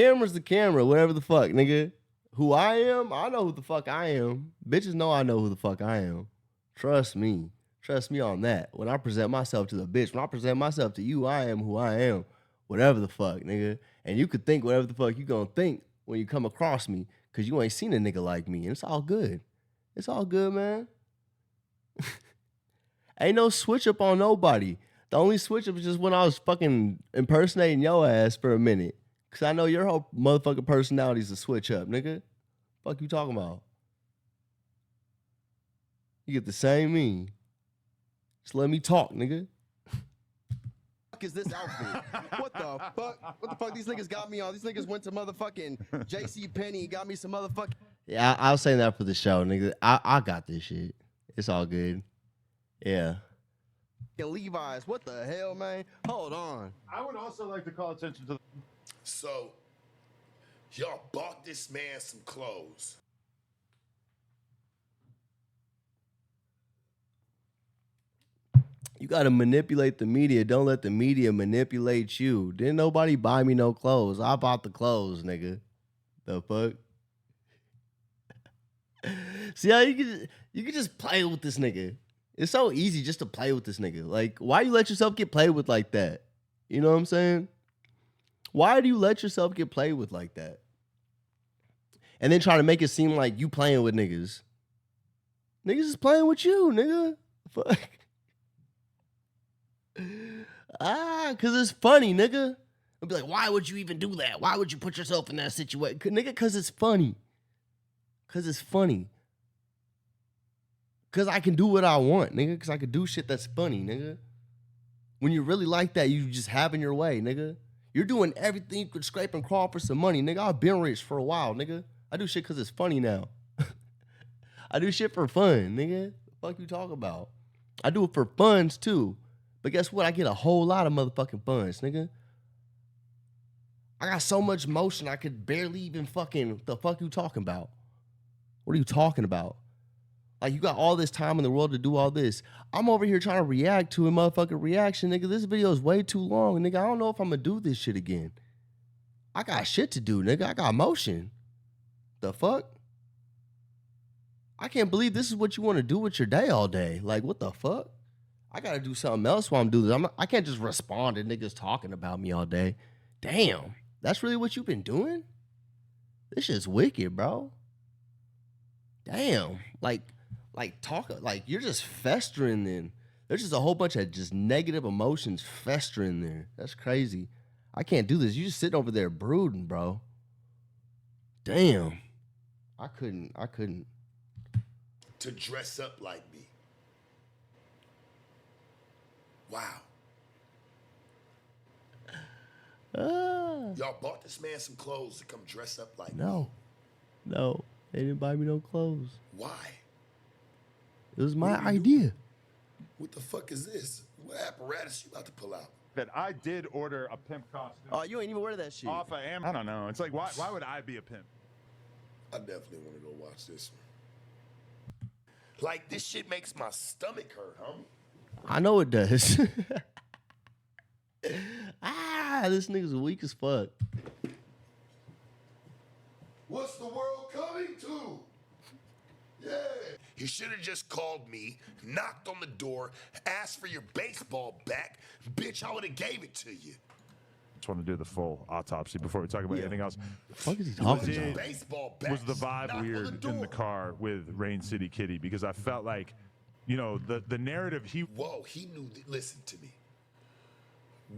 camera, whatever the fuck, nigga. Who I am, I know who the fuck I am. Bitches know I know who the fuck I am. Trust me. Trust me on that. When I present myself to the bitch, when I present myself to you, I am who I am. Whatever the fuck, nigga. And you could think whatever the fuck you gonna think when you come across me, cause you ain't seen a nigga like me. And it's all good. It's all good, man. Ain't no switch up on nobody. The only switch up is just when I was fucking impersonating your ass for a minute. Cause I know your whole motherfucking personality is a switch up, nigga. Fuck you talking about? You get the same me. Just let me talk, nigga. Is this outfit? What the fuck? What the fuck these niggas got me on? These niggas went to motherfucking JCPenney, got me some motherfucking... Yeah, I was saying that for the show, nigga. I got this shit. It's all good. Yeah. Levi's. What the hell, man? Hold on. I would also like to call attention to... So, y'all bought this man some clothes. You gotta manipulate the media. Don't let the media manipulate you. Didn't nobody buy me no clothes. I bought the clothes, nigga. The fuck? See how you can just play with this nigga. It's so easy just to play with this nigga. Like, why you let yourself get played with like that? You know what I'm saying? Why do you let yourself get played with like that? And then try to make it seem like you playing with niggas. Niggas is playing with you, nigga. Fuck. Cause it's funny, nigga. I'll be like, why would you even do that? Why would you put yourself in that situation? Nigga, cause it's funny. Cause it's funny. Cause I can do what I want, nigga. Cause I can do shit that's funny, nigga. When you really like that, you just having your way, nigga. You're doing everything you could scrape and crawl for some money, nigga. I've been rich for a while, nigga. I do shit cause it's funny now. I do shit for fun, nigga. The fuck you talk about? I do it for funds too. But guess what? I get a whole lot of motherfucking funds, nigga. I got so much motion I could barely even fucking... The fuck you talking about? What are you talking about? Like, you got all this time in the world to do all this. I'm over here trying to react to a motherfucking reaction, nigga. This video is way too long, nigga. I don't know if I'm gonna do this shit again. I got shit to do, nigga. I got motion. The fuck? I can't believe this is what you want to do with your day all day. Like, what the fuck? I gotta do something else while I'm doing this. I can't just respond to niggas talking about me all day. Damn, that's really what you've been doing? This shit's wicked, bro. Damn, like talk, like you're just festering then. There's just a whole bunch of just negative emotions festering there. That's crazy. I can't do this. You just sitting over there brooding, bro. Damn. I couldn't. To dress up like me. Wow. Y'all bought this man some clothes to come dress up like me. No. They didn't buy me no clothes. Why? It was my idea. What the fuck is this? What apparatus you about to pull out? That I did order a pimp costume. Oh, you ain't even wear that shit. Off of Amazon. I don't know. It's like, why would I be a pimp? I definitely want to go watch this one. Like, this shit makes my stomach hurt, homie. I know it does. This nigga's weak as fuck. What's the world coming to? Yeah. You should have just called me, knocked on the door, asked for your baseball back. Bitch, I would have gave it to you. Just want to do the full autopsy before we talk about anything else. The fuck is he talking Did- about? Baseball bat. Was the vibe knock on weird the in the door. car with Rain City Kitty? Because I felt like, you know, the narrative Whoa, he knew. Listen to me.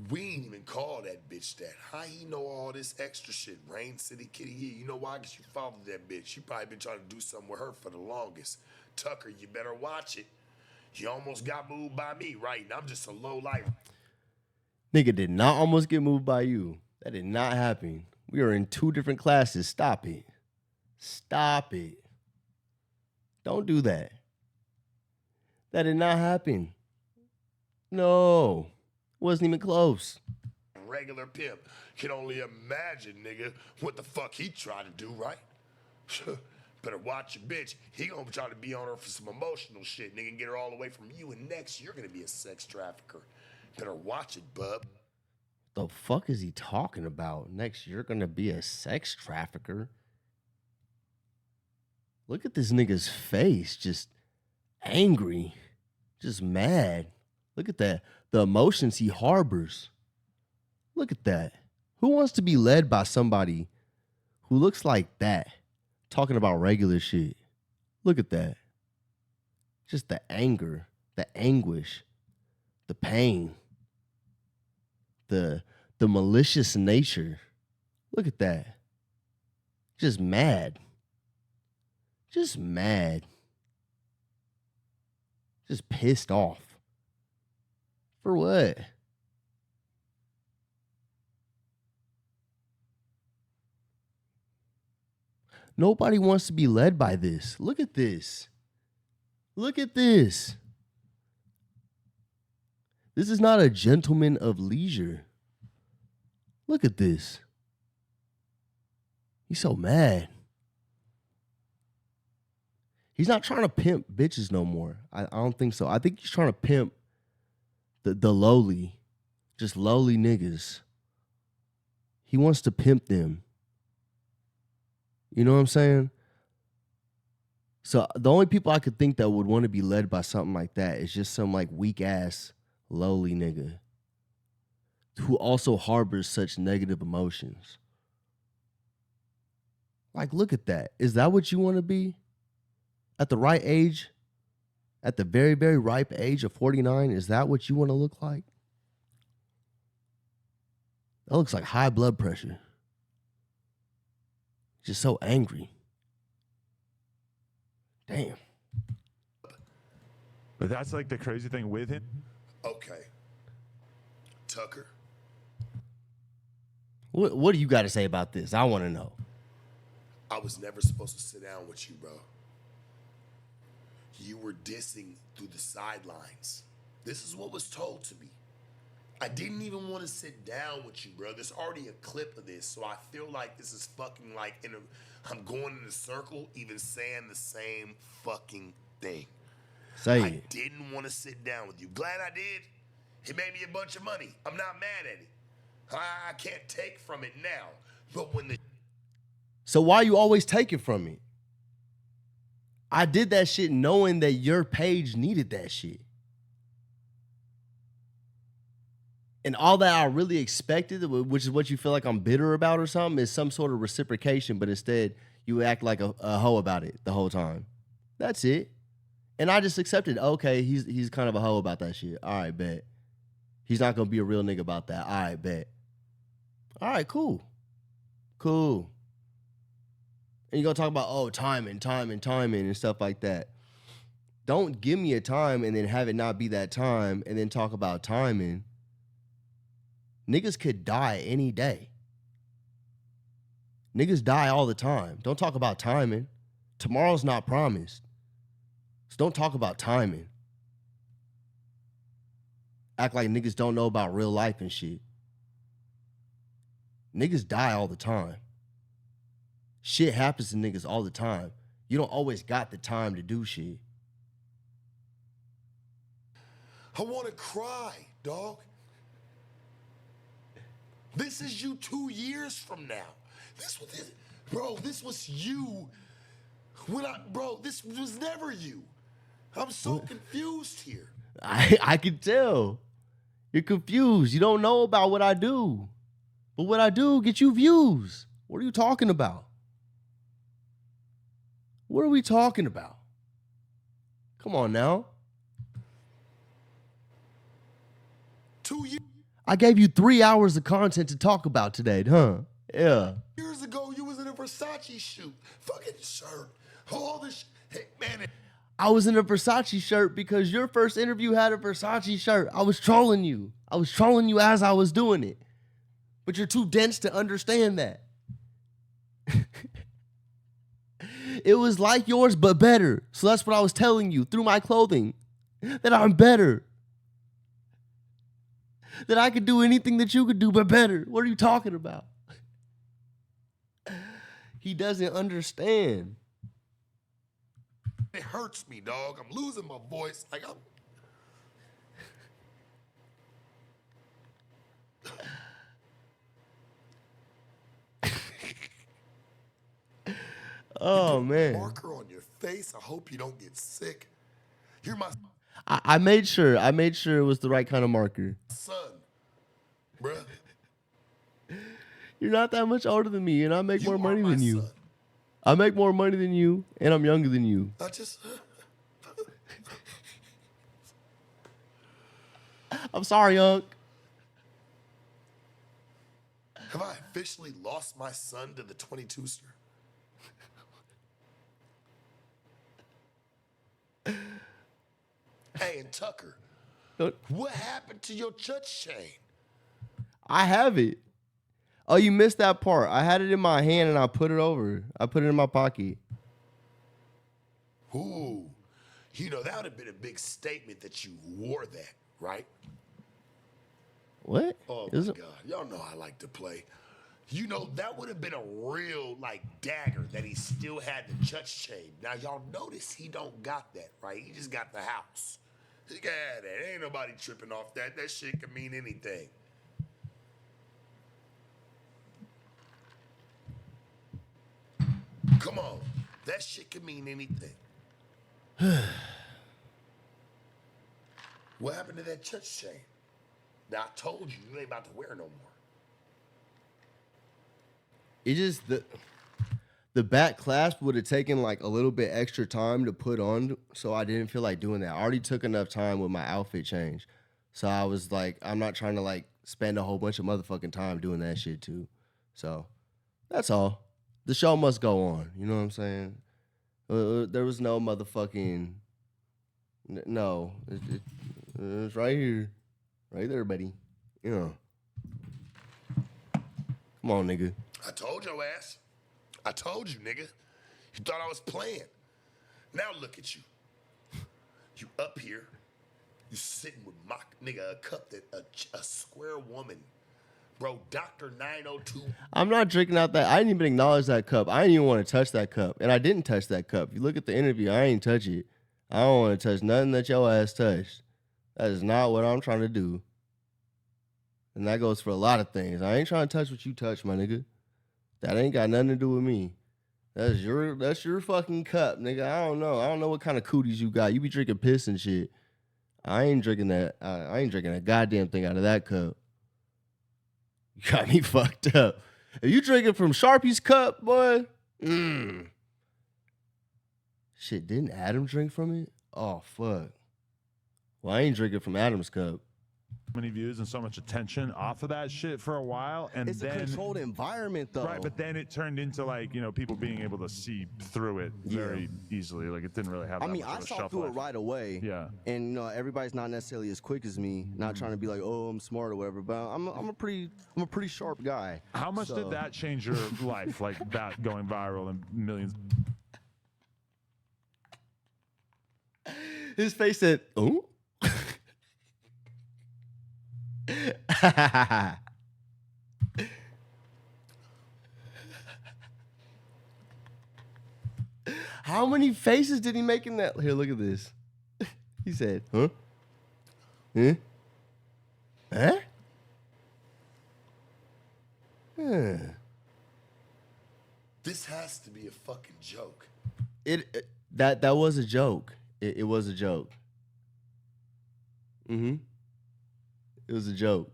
We ain't even call that bitch that. How he know all this extra shit? Rain City Kitty here. You know why? Because you followed that bitch. She probably been trying to do something with her for the longest. Tucker, you better watch it. You almost got moved by me, right? And I'm just a low life. Nigga did not almost get moved by you. That did not happen. We are in 2 different classes. Stop it. Stop it. Don't do that. That did not happen. No. Wasn't even close. Regular pimp can only imagine, nigga, what the fuck he tried to do, right? Better watch your bitch. He gonna try to be on her for some emotional shit, nigga, and get her all away from you. And next, you're gonna be a sex trafficker. Better watch it, bub. The fuck is he talking about? Next, you're gonna be a sex trafficker. Look at this nigga's face. Just angry. Just mad. Look at that. The emotions he harbors. Look at that. Who wants to be led by somebody who looks like that? Talking about regular shit. Look at that. Just the anger, the anguish, the pain, the malicious nature. Look at that. Just mad. Just mad. Just pissed off. For what? Nobody wants to be led by this. Look at this. Look at this. This is not a gentleman of leisure. Look at this. He's so mad. He's not trying to pimp bitches no more. I don't think so. I think he's trying to pimp the lowly, just lowly niggas. He wants to pimp them. You know what I'm saying? So the only people I could think that would want to be led by something like that is just some like weak ass lowly nigga who also harbors such negative emotions. Like, look at that. Is that what you want to be? At the right age? At the very, very ripe age of 49, is that what you want to look like? That looks like high blood pressure. Just so angry. Damn. But that's like the crazy thing with him. Okay. Tucker, What do you got to say about this? I want to know. I was never supposed to sit down with you, bro. You were dissing through the sidelines. This is what was told to me. I didn't even want to sit down with you, bro. There's already a clip of this, so I feel like this is fucking like I'm going in a circle, even saying the same fucking thing. Say I it. didn't want to sit down with you. Glad I did. It made me a bunch of money. I'm not mad at it. I can't take from it now. But when the So why you always taking from me? I did that shit knowing that your page needed that shit. And all that I really expected, which is what you feel like I'm bitter about or something, is some sort of reciprocation, but instead you act like a hoe about it the whole time. That's it. And I just accepted, okay, he's kind of a hoe about that shit. All right, bet. He's not going to be a real nigga about that. All right, bet. All right, cool. Cool. And you're going to talk about, oh, timing and stuff like that. Don't give me a time and then have it not be that time and then talk about timing. Niggas could die any day. Niggas die all the time. Don't talk about timing. Tomorrow's not promised. So don't talk about timing. Act like niggas don't know about real life and shit. Niggas die all the time. Shit happens to niggas all the time. You don't always got the time to do shit. I want to cry, dog. This is you 2 years from now. This was you this was never you. I'm so confused here. I can tell. You're confused. You don't know about what I do. But what I do get you views. What are you talking about? What are we talking about? Come on now. 2 I gave you 3 hours of content to talk about today, huh? Yeah. years ago, you was in a Versace shoot. Fucking shirt. All this shit. Hey, man. I was in a Versace shirt because your first interview had a Versace shirt. I was trolling you. I was trolling you as I was doing it. But you're too dense to understand that. It was like yours, but better. So that's what I was telling you through my clothing. That I'm better. That I could do anything that you could do, but better. What are you talking about? He doesn't understand. It hurts me, dog. I'm losing my voice. Like Oh, man. marker on your face. I hope you don't get sick. You're my I made sure it was the right kind of marker. son, bruh. You're not that much older than me, and I make more are money my than you. son. I make more money than you, and I'm younger than you. I just I'm sorry, Unc. have I officially lost my son to the 22-ster? Hey, and Tucker, what happened to your church chain? I have it. Oh, you missed that part. I had it in my hand, and I put it over. I put it in my pocket. Ooh, that would have been a big statement that you wore that, right? What? Oh, Is my it? God. Y'all know I like to play. That would have been a real, dagger that he still had the church chain. Now, y'all notice he don't got that, right? He just got the house. He got that. Ain't nobody tripping off that. That shit can mean anything. Come on. That shit can mean anything. What happened to that church chain? Now, I told you, you ain't about to wear no more. It just the back clasp would have taken a little bit extra time to put on, so I didn't feel like doing that. I already took enough time with my outfit change, so I was like, I'm not trying to spend a whole bunch of motherfucking time doing that shit too. So that's all. The show must go on. You know what I'm saying? There was no motherfucking no. It's right here, right there, buddy. Yeah. Come on, nigga. I told your ass. I told you, nigga. You thought I was playing. Now look at you. You up here. You sitting with my nigga a cup that a square woman. Bro, Dr. 902. I'm not drinking out that. I didn't even acknowledge that cup. I didn't even want to touch that cup. And I didn't touch that cup. If you look at the interview, I ain't touch it. I don't want to touch nothing that your ass touched. That is not what I'm trying to do. And that goes for a lot of things. I ain't trying to touch what you touch, my nigga. That ain't got nothing to do with me. That's your fucking cup, nigga. I don't know. I don't know what kind of cooties you got. You be drinking piss and shit. I ain't drinking that. I ain't drinking a goddamn thing out of that cup. You got me fucked up. If you drinking from Sharpie's cup, boy, Shit, didn't Adam drink from it? Oh fuck. Well, I ain't drinking from Adam's cup. Many views and so much attention off of that shit for a while, and It's then a controlled environment, though. right, but then it turned into like people being able to see through it very easily. Like it didn't really have. I That mean, much of I a saw shelf through life. it right away. Yeah. And everybody's not necessarily as quick as me. Not trying to be like, oh, I'm smart or whatever. But I'm a pretty sharp guy. How much did that change your life? Like that going viral and millions. His face said, "Oh." How many faces did he make in that? Here, look at this. He said, "Huh? Huh? Huh? Huh." This has to be a fucking joke. That was a joke. It was a joke. Mm-hmm. It was a joke.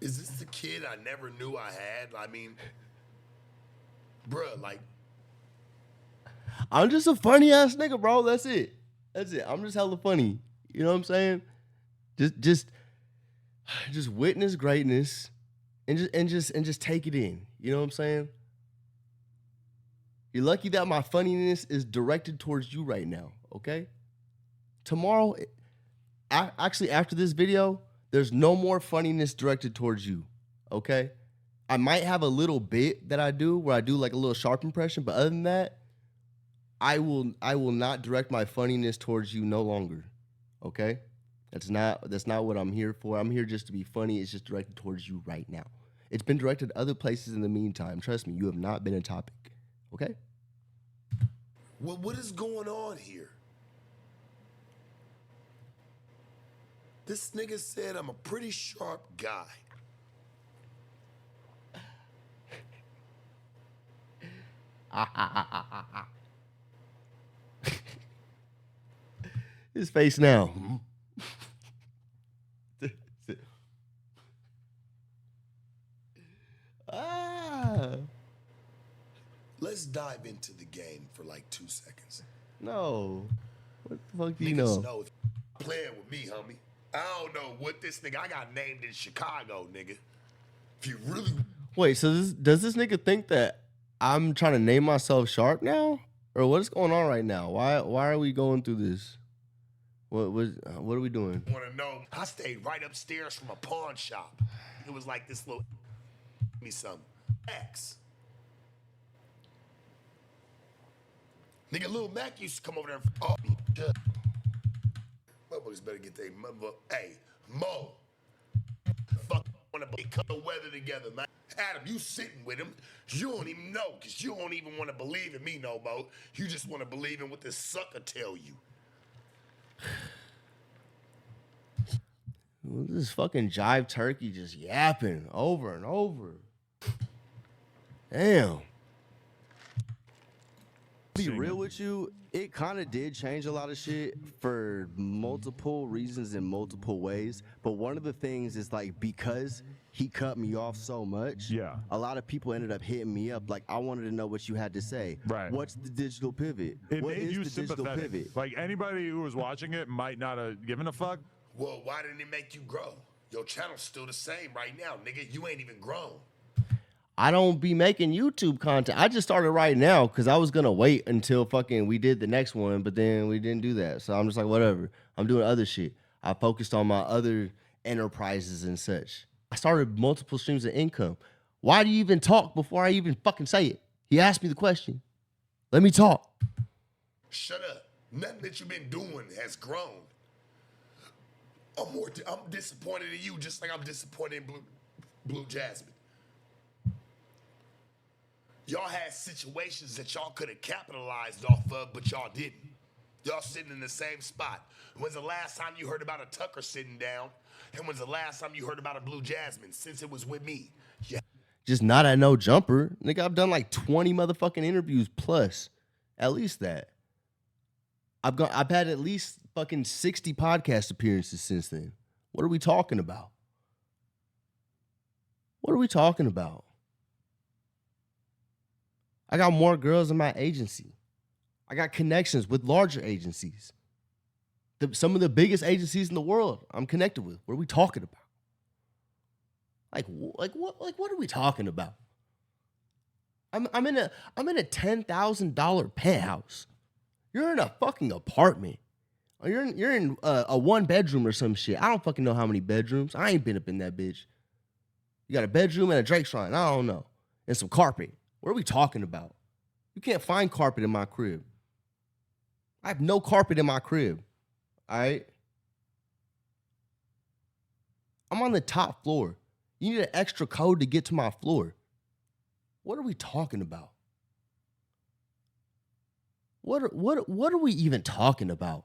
Is this the kid I never knew I had? I mean, bruh, like, I'm just a funny ass nigga, bro. That's it. I'm just hella funny. You know what I'm saying? Just witness greatness and just take it in. You know what I'm saying? You're lucky that my funniness is directed towards you right now, okay? Tomorrow, actually after this video, there's no more funniness directed towards you, okay? I might have a little bit that I do where I do like a little sharp impression, but other than that, I will not direct my funniness towards you no longer, okay? That's not what I'm here for. I'm here just to be funny. It's just directed towards you right now. It's been directed other places in the meantime. Trust me, you have not been a topic, okay? what is going on here? This nigga said I'm a pretty sharp guy. His face now. Let's dive into the game for like 2 seconds. No. What the fuck do you Niggas know? if you're playing with me, homie. I don't know what this nigga, I got named in Chicago, nigga. If you really... Wait, so does this nigga think that I'm trying to name myself Sharp now? Or what is going on right now? Why are we going through this? What are we doing? Want to know? I stayed right upstairs from a pawn shop. It was like this little me some X. Nigga, Lil Mac used to come over there and oh me. Motherfuckers better get their mother. Hey, Mo. Fuck wanna cut the weather together, man. Adam, you sitting with him. You don't even know, cause you don't even want to believe in me no more. You just want to believe in what this sucker tell you. This fucking jive turkey just yapping over and over. Damn. Be real with you, it kind of did change a lot of shit for multiple reasons in multiple ways. But one of the things is like because he cut me off so much, a lot of people ended up hitting me up like, I wanted to know what you had to say. Right. What's the digital pivot? It What made is you the digital sympathetic. pivot? Like anybody who was watching it might not have given a fuck. Well, why didn't it make you grow? Your channel's still the same right now, nigga. You ain't even grown. I don't be making YouTube content. I just started right now because I was gonna wait until fucking we did the next one, but then we didn't do that. So I'm just like, whatever. I'm doing other shit. I focused on my other enterprises and such. I started multiple streams of income. Why do you even talk before I even fucking say it? He asked me the question. Let me talk. Shut up. Nothing that you've been doing has grown. I'm disappointed in you just like I'm disappointed in Blue Jasmine. Y'all had situations that y'all could have capitalized off of, but y'all didn't. Y'all sitting in the same spot. When's the last time you heard about a Tucker sitting down? And when's the last time you heard about a Blue Jasmine since it was with me? Yeah. Just not at no jumper. Nigga, I've done like 20 motherfucking interviews plus. At least that. I've had at least fucking 60 podcast appearances since then. What are we talking about? What are we talking about? I got more girls in my agency. I got connections with larger agencies. Some of the biggest agencies in the world I'm connected with. What are we talking about? Like what are we talking about? I'm in a $10,000 penthouse. You're in a fucking apartment. Or you're in a 1-bedroom or some shit. I don't fucking know how many bedrooms. I ain't been up in that bitch. You got a bedroom and a Drake shrine. I don't know. And some carpet. What are we talking about? You can't find carpet in my crib. I have no carpet in my crib. All right? I'm on the top floor. You need an extra code to get to my floor. What are we talking about? What are we even talking about?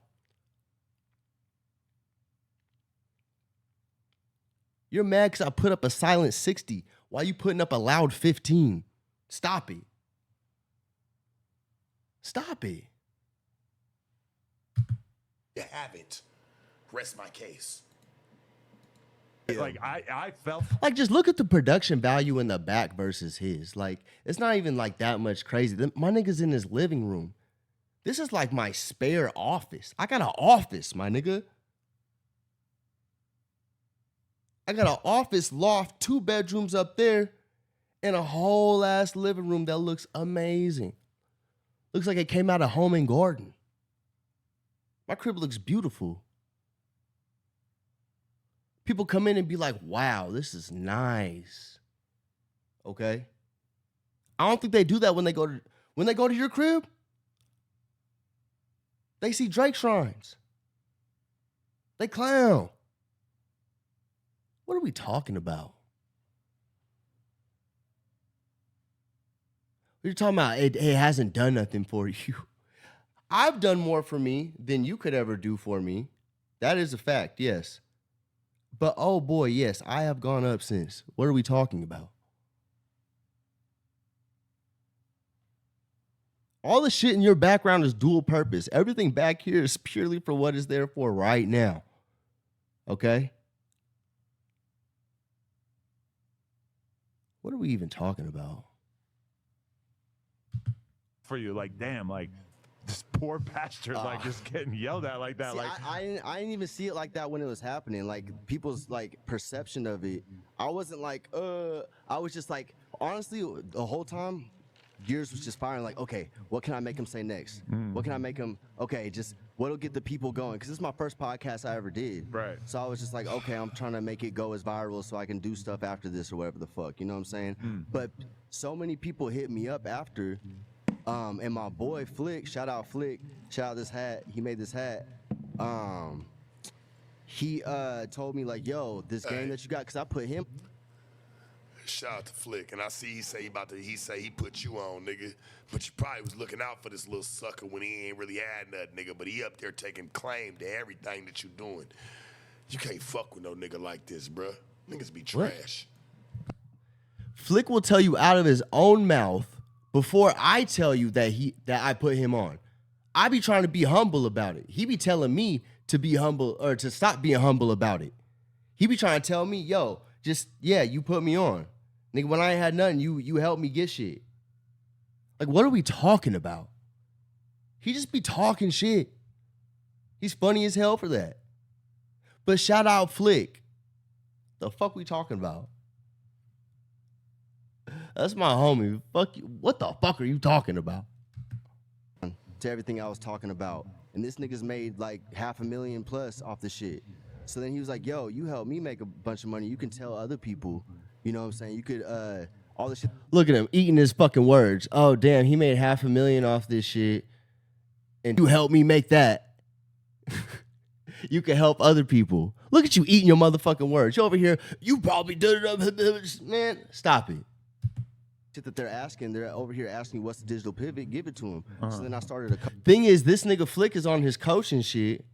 You're mad because I put up a silent 60 while you putting up a loud 15. Stop it. Stop it. You haven't. Rest my case. Like I felt Like, just look at the production value in the back versus his. Like, it's not even like that much crazy. My nigga's in his living room. This is like my spare office. I got an office, my nigga. I got an office, loft, 2 bedrooms up there, and a whole ass living room that looks amazing. Looks like it came out of Home and Garden. My crib looks beautiful. People come in and be like, wow, this is nice. Okay? I don't think they do that when they go to your crib. They see Drake shrines. They clown. What are we talking about? You're talking about it hasn't done nothing for you. I've done more for me than you could ever do for me. That is a fact, yes. But oh boy, yes, I have gone up since. What are we talking about? All the shit in your background is dual purpose. Everything back here is purely for what is there for right now. Okay? What are we even talking about? for you, like, damn, like this poor bastard, like just getting yelled at like that. See, Like I didn't even see it like that when it was happening. Like, people's like perception of it. I wasn't like, I was just like, honestly, the whole time, gears was just firing. Like, okay, what can I make him say next? What can I make him? Okay, just what'll get the people going? Because this is my first podcast I ever did. Right. So I was just like, okay, I'm trying to make it go as viral so I can do stuff after this or whatever the fuck. You know what I'm saying? But so many people hit me up after. And my boy Flick, shout out this hat. He made this hat. He told me like, yo, this game that you got, because I put him. Shout out to Flick, and I see he say he put you on, nigga. But you probably was looking out for this little sucker when he ain't really had nothing, nigga. But he up there taking claim to everything that you doing. You can't fuck with no nigga like this, bruh. Niggas be trash. Flick will tell you out of his own mouth before I tell you that I put him on. I be trying to be humble about it. He be telling me to be humble or to stop being humble about it. He be trying to tell me, yo, just, yeah, you put me on. Nigga, when I ain't had nothing, you helped me get shit. Like, what are we talking about? He just be talking shit. He's funny as hell for that. But shout out Flick. The fuck we talking about? That's my homie. Fuck you. What the fuck are you talking about? To everything I was talking about. And this nigga's made like $500,000 plus off the shit. So then he was like, yo, you helped me make a bunch of money. You can tell other people. You know what I'm saying? You could, all this shit. Look at him eating his fucking words. Oh, damn, he made $500,000 off this shit. And you helped me make that. You can help other people. Look at you eating your motherfucking words. You over here, you probably did it. Man, stop it. That they're asking, they're over here asking what's the digital pivot, give it to them. So then I started thing is, this nigga Flick is on his coaching shit.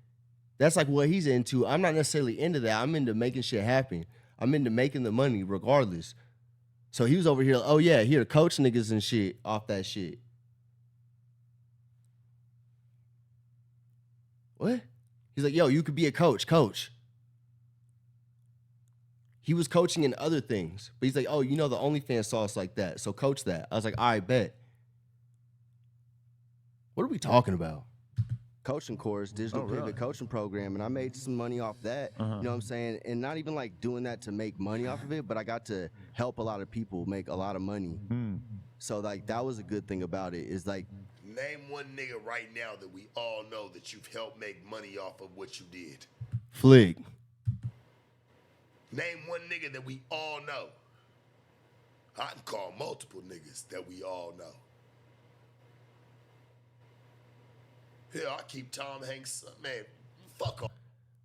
That's like what he's into. I'm not necessarily into that. I'm into making shit happen. I'm into making the money regardless. So he was over here, oh yeah, here coach niggas and shit off that shit. What? He's like, yo, you could be a coach. He was coaching in other things. But he's like, oh, you know the OnlyFans sauce like that. So coach that. I was like, all right, bet. What are we talking about? Coaching course, digital pivot really? coaching program, and I made some money off that. You know what I'm saying? And not even like doing that to make money off of it, but I got to help a lot of people make a lot of money. So like that was a good thing about it. Is like Name one nigga right now that we all know that you've helped make money off of what you did. Flick. Name one nigga that we all know. I can call multiple niggas that we all know. Hell, I keep Tom Hanks, man, fuck off.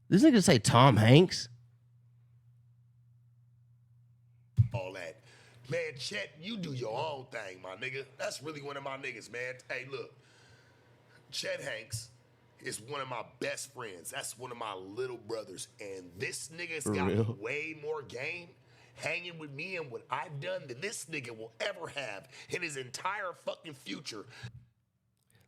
This nigga say Tom Hanks? All that. Man, Chet, you do your own thing, my nigga. That's really one of my niggas, man. Hey, look. Chet Hanks is one of my best friends. That's one of my little brothers. And this nigga's For got real? way more game hanging with me and what I've done than this nigga will ever have in his entire fucking future.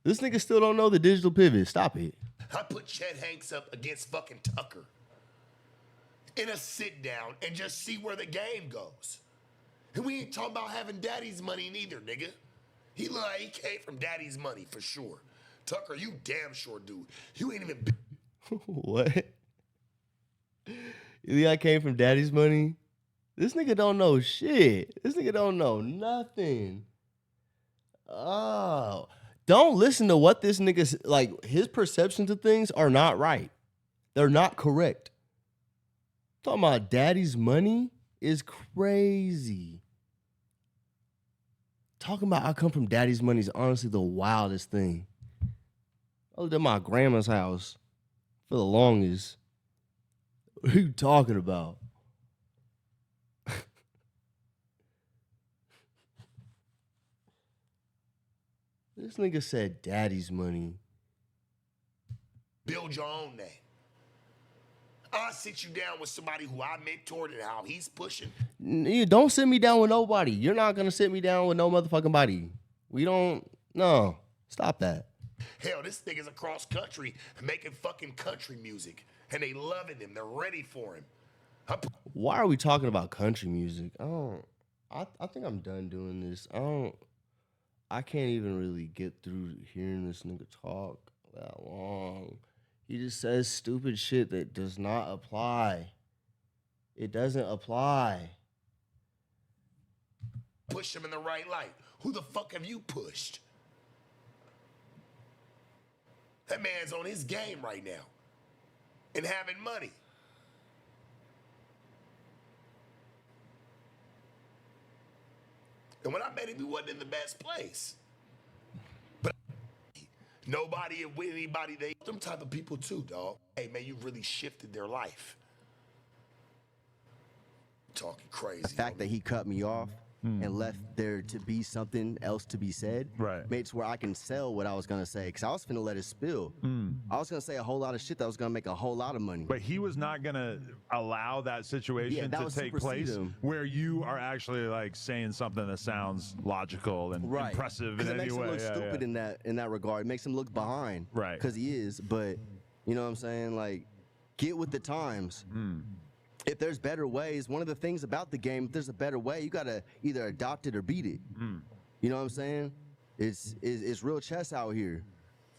This nigga still don't know the digital pivot. Stop it. I put Chet Hanks up against fucking Tucker in a sit down and just see where the game goes. And we ain't talking about having daddy's money neither, nigga. He look like he came from daddy's money for sure. Tucker, you damn sure do. You ain't even been. What? You think I came from daddy's money? This nigga don't know shit. This nigga don't know nothing. Oh. Don't listen to what this nigga's like. His perceptions of things are not right. They're not correct. Talking about daddy's money is crazy. Talking about I come from daddy's money is honestly the wildest thing. I lived at my grandma's house for the longest. What are you talking about? This nigga said daddy's money. Build your own name. I'll sit you down with somebody who I mentored and how he's pushing. You don't sit me down with nobody. You're not gonna sit me down with no motherfucking body. We don't. No, stop that. Hell, this nigga's across country making fucking country music, and they loving him. They're ready for him. Why are we talking about country music? I think I'm done doing this. I can't even really get through hearing this nigga talk that long. He just says stupid shit that does not apply. It doesn't apply. Push him in the right light. Who the fuck have you pushed? That man's on his game right now and having money. And when I met him, he wasn't in the best place. But nobody with anybody, they them type of people too, dog. Hey, man, you really shifted their life. Talking crazy. the fact that he cut me off and left there to be something else to be said, Right. made it to where I can sell what I was gonna say. Cause I was finna let it spill. I was gonna say a whole lot of shit that was gonna make a whole lot of money. But he was not going to allow that situation that to would take supersede place him. where you are actually like saying something that sounds logical and Right. impressive Because in it any makes way. him look Yeah, stupid yeah. in that regard. It makes him look behind. Right. Because he is. But you know what I'm saying? Like, get with the times. If there's better ways, one of the things about the game, if there's a better way, you gotta either adopt it or beat it. You know what I'm saying? It's real chess out here.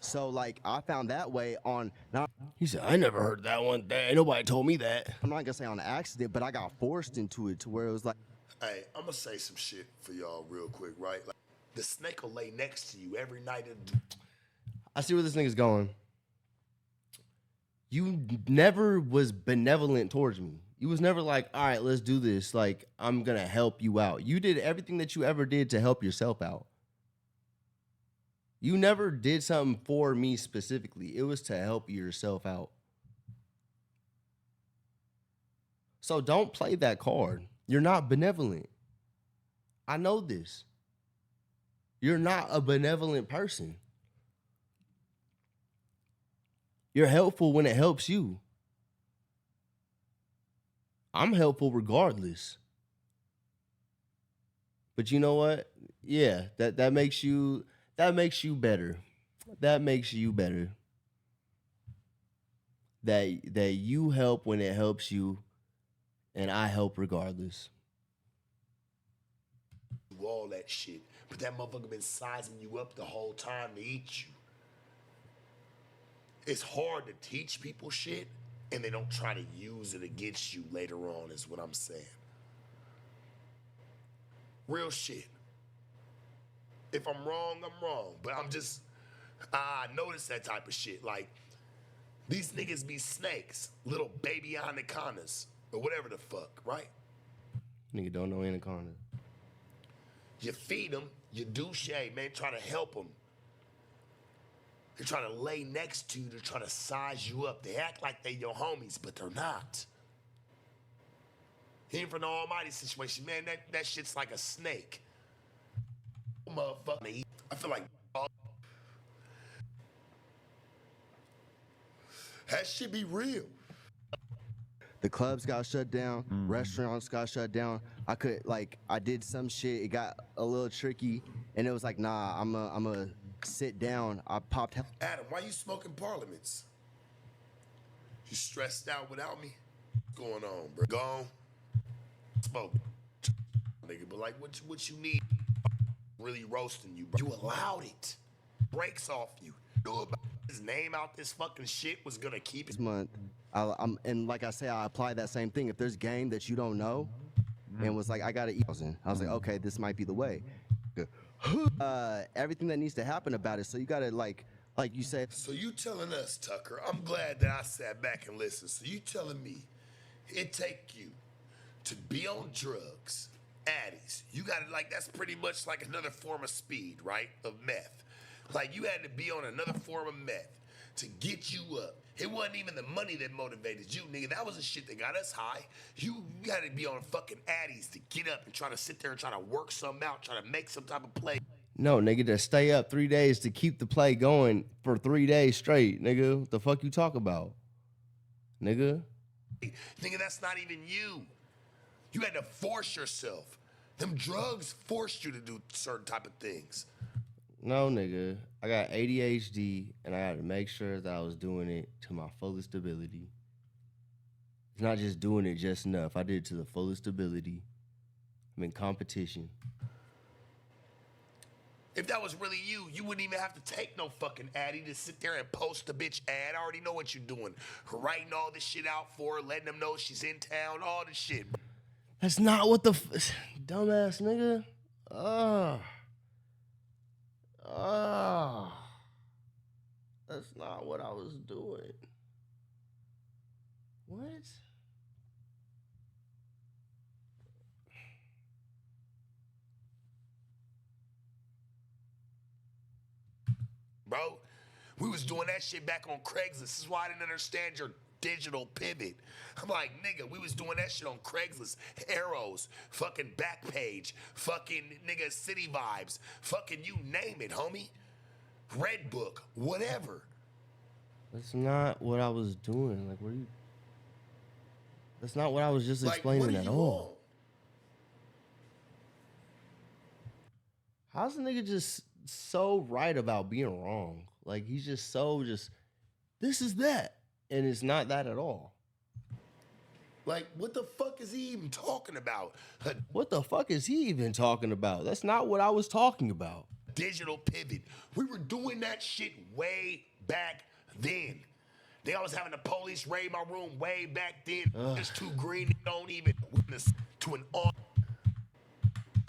So like I found that way on not He said, I never heard that one. Ain't nobody told me that. I'm not gonna say on accident, but I got forced into it to where it was like Hey, I'm gonna say some shit for y'all real quick, right? Like, the snake will lay next to you every night of I see where this nigga's going. You never was benevolent towards me. You was never like, all right, let's do this. Like, I'm going to help you out. You did everything that you ever did to help yourself out. You never did something for me specifically. It was to help yourself out. So don't play that card. You're not benevolent. I know this. You're not a benevolent person. You're helpful when it helps you. I'm helpful regardless. But you know what? Yeah, that makes you better. That makes you better. That you help when it helps you, and I help regardless. all that shit. But that motherfucker been sizing you up the whole time to eat you. it's hard to teach people shit and they don't try to use it against you later on, is what I'm saying. Real shit. If I'm wrong, I'm wrong. But I notice that type of shit. Like, these niggas be snakes, little baby anacondas, or whatever the fuck, right? Nigga don't know anaconda. You feed them, you douche, man, try to help them. They're trying to lay next to you, they're trying to size you up. They act like they your homies, but they're not. Even from the almighty situation, man, that shit's like a snake. Motherfucker, I feel like that shit be real. The clubs got shut down, restaurants got shut down. I did some shit, it got a little tricky, and it was like, nah, I'm a sit down. I popped. Adam, why you smoking parliaments? You stressed out without me? What's going on, bro? Gone? Smoke. Nigga, but like, what you need? Really roasting you, bro. You allowed it. Breaks off you. Knew about his name out this fucking shit was gonna keep it. This month, and like I say, I apply that same thing. If there's game that you don't know, and was like, I gotta eat. I was like, okay, this might be the way. Everything that needs to happen about it. So you gotta like you said. So you telling us, Tucker? I'm glad that I sat back and listened. So you telling me it take you to be on drugs, addies? You got to, like, that's pretty much like another form of speed, right? Of meth. Like, you had to be on another form of meth to get you up. It wasn't even the money that motivated you, nigga. That was the shit that got us high. You got to be on fucking addies to get up and try to sit there and try to work something out, try to make some type of play. No, nigga, to stay up 3 days to keep the play going for 3 days straight, nigga. What the fuck you talk about, nigga? Nigga, that's not even you. You had to force yourself. Them drugs forced you to do certain type of things. No, nigga. I got ADHD, and I had to make sure that I was doing it to my fullest ability. It's not just doing it just enough. I did it to the fullest ability. I'm in competition. If that was really you, you wouldn't even have to take no fucking addy to sit there and post a bitch ad. I already know what you're doing. Writing all this shit out for her, letting them know she's in town, all this shit. That's not what the dumbass nigga. That's not what I was doing. What? Bro, we was doing that shit back on Craigslist. This is why I didn't understand your digital pivot. I'm like, nigga, we was doing that shit on Craigslist. Arrows, fucking Backpage, fucking nigga City Vibes, fucking you name it, homie. Red Book, whatever. That's not what I was doing. Like, what are you? That's not what I was just Like, explaining what are at you all. How's the nigga just so right about being wrong? Like, he's just so this is that. And it's not that at all. Like, what the fuck is he even talking about? A What the fuck is he even talking about? That's not what I was talking about. digital pivot. We were doing that shit way back then. They always having the police raid my room way back then. It's too green, they don't even witness to an on.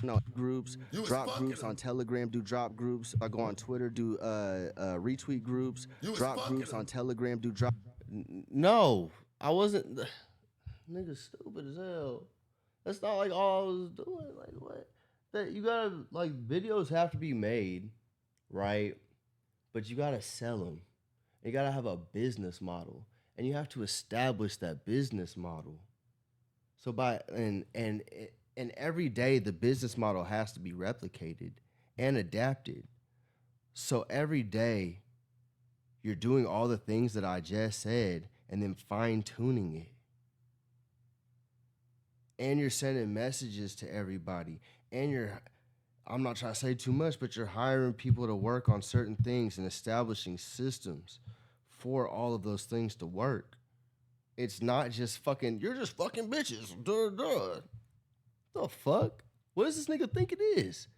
No, groups, You was drop fucking groups them. on Telegram, do drop groups. I go on Twitter, do retweet groups, You was drop fucking groups them. on Telegram, do drop. No, I wasn't. Nigga stupid as hell. That's not like all I was doing. Like, what? That you gotta, like, videos have to be made, right? But you gotta sell them. You gotta have a business model, and you have to establish that business model. So and every day the business model has to be replicated and adapted. So every day you're doing all the things that I just said and then fine-tuning it. And you're sending messages to everybody. And I'm not trying to say too much, but you're hiring people to work on certain things and establishing systems for all of those things to work. It's not just fucking, you're just fucking bitches. Duh, duh. The fuck? What does this nigga think it is?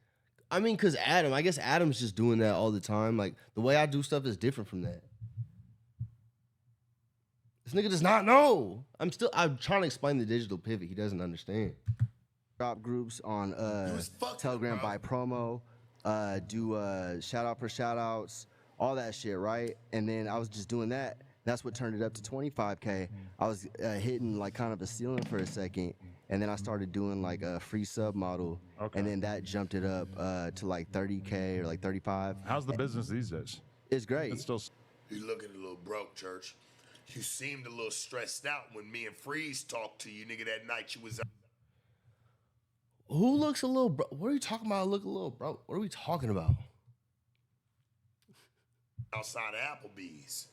I mean, because I guess Adam's just doing that all the time. Like, the way I do stuff is different from that. This nigga does not know. I'm trying to explain the digital pivot. He doesn't understand. Drop groups on was fucking, Telegram bro. by promo, do shout out for shout outs, all that shit, right? And then I was just doing that. That's what turned it up to 25K. I was hitting like kind of the ceiling for a second, and then I started doing like a free sub model, and then that jumped it up to like 30K or like 35. How's the business these days? It's great. It's still. You looking a little broke, Church. You seemed a little stressed out when me and Freeze talked to you, nigga, that night you was out. Who looks a little broke? What are you talking about? Look a little broke. What are we talking about? Outside of Applebee's.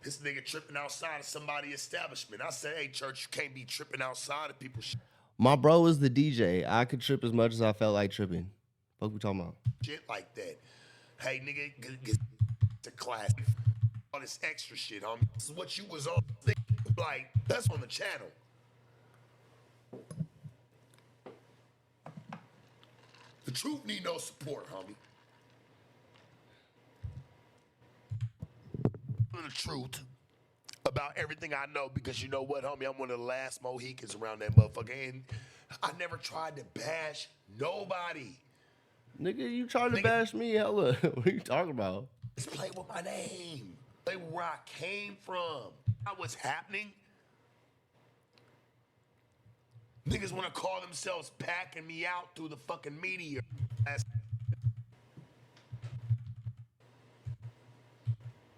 This nigga tripping outside of somebody's establishment. I said, hey, Church, you can't be tripping outside of people's My bro is the DJ. I could trip as much as I felt like tripping. What we talking about? shit like that. Hey, nigga, get to class. All this extra shit, homie. This is what you was on. Like, that's on the channel. The truth need no support, homie. The truth about everything I know, because you know what, homie, I'm one of the last Mohicans around that motherfucker, and I never tried to bash nobody. Nigga, you trying to bash me? Hella. What are you talking about? Just play with my name. Play with where I came from. What's happening? Niggas want to call themselves packing me out through the fucking media.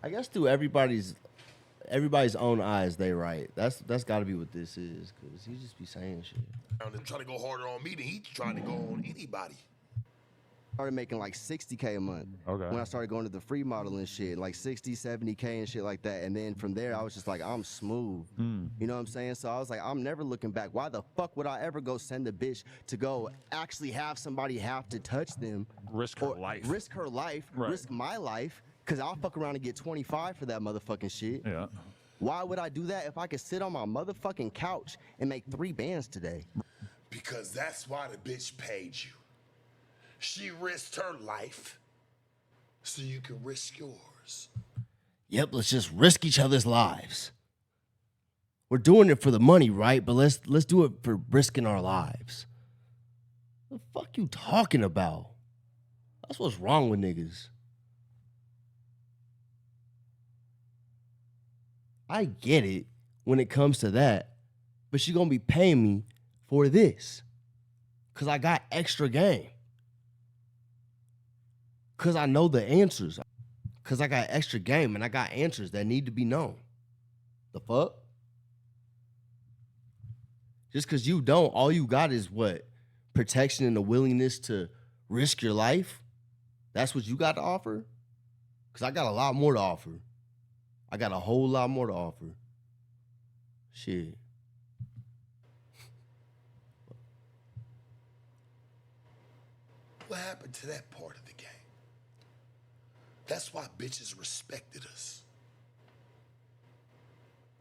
I guess through everybody's own eyes, they right. That's got to be what this is, cause he just be saying shit. And trying to go harder on me than he's trying to go on anybody. Started making like 60K a month. Okay. When I started going to the free model and shit, like 60, 70K and shit like that. And then from there, I was just like, I'm smooth. You know what I'm saying? So I was like, I'm never looking back. Why the fuck would I ever go send a bitch to go actually have somebody have to touch them? Risk her life. Risk her life, Right. risk my life, because I'll fuck around and get 25 for that motherfucking shit. Yeah. Why would I do that if I could sit on my motherfucking couch and make 3 bands today? Because that's why the bitch paid you. She risked her life so you can risk yours. Yep, let's just risk each other's lives. We're doing it for the money, right? But let's do it for risking our lives. What the fuck you talking about? That's what's wrong with niggas. I get it when it comes to that, but she gonna be paying me for this. Cause I got extra game. Cause I know the answers. Cause I got extra game and I got answers that need to be known. The fuck? Just cause you don't, all you got is what? Protection and the willingness to risk your life? That's what you got to offer? Cause I got a lot more to offer. I got a whole lot more to offer. Shit. What happened to that part of the game? That's why bitches respected us.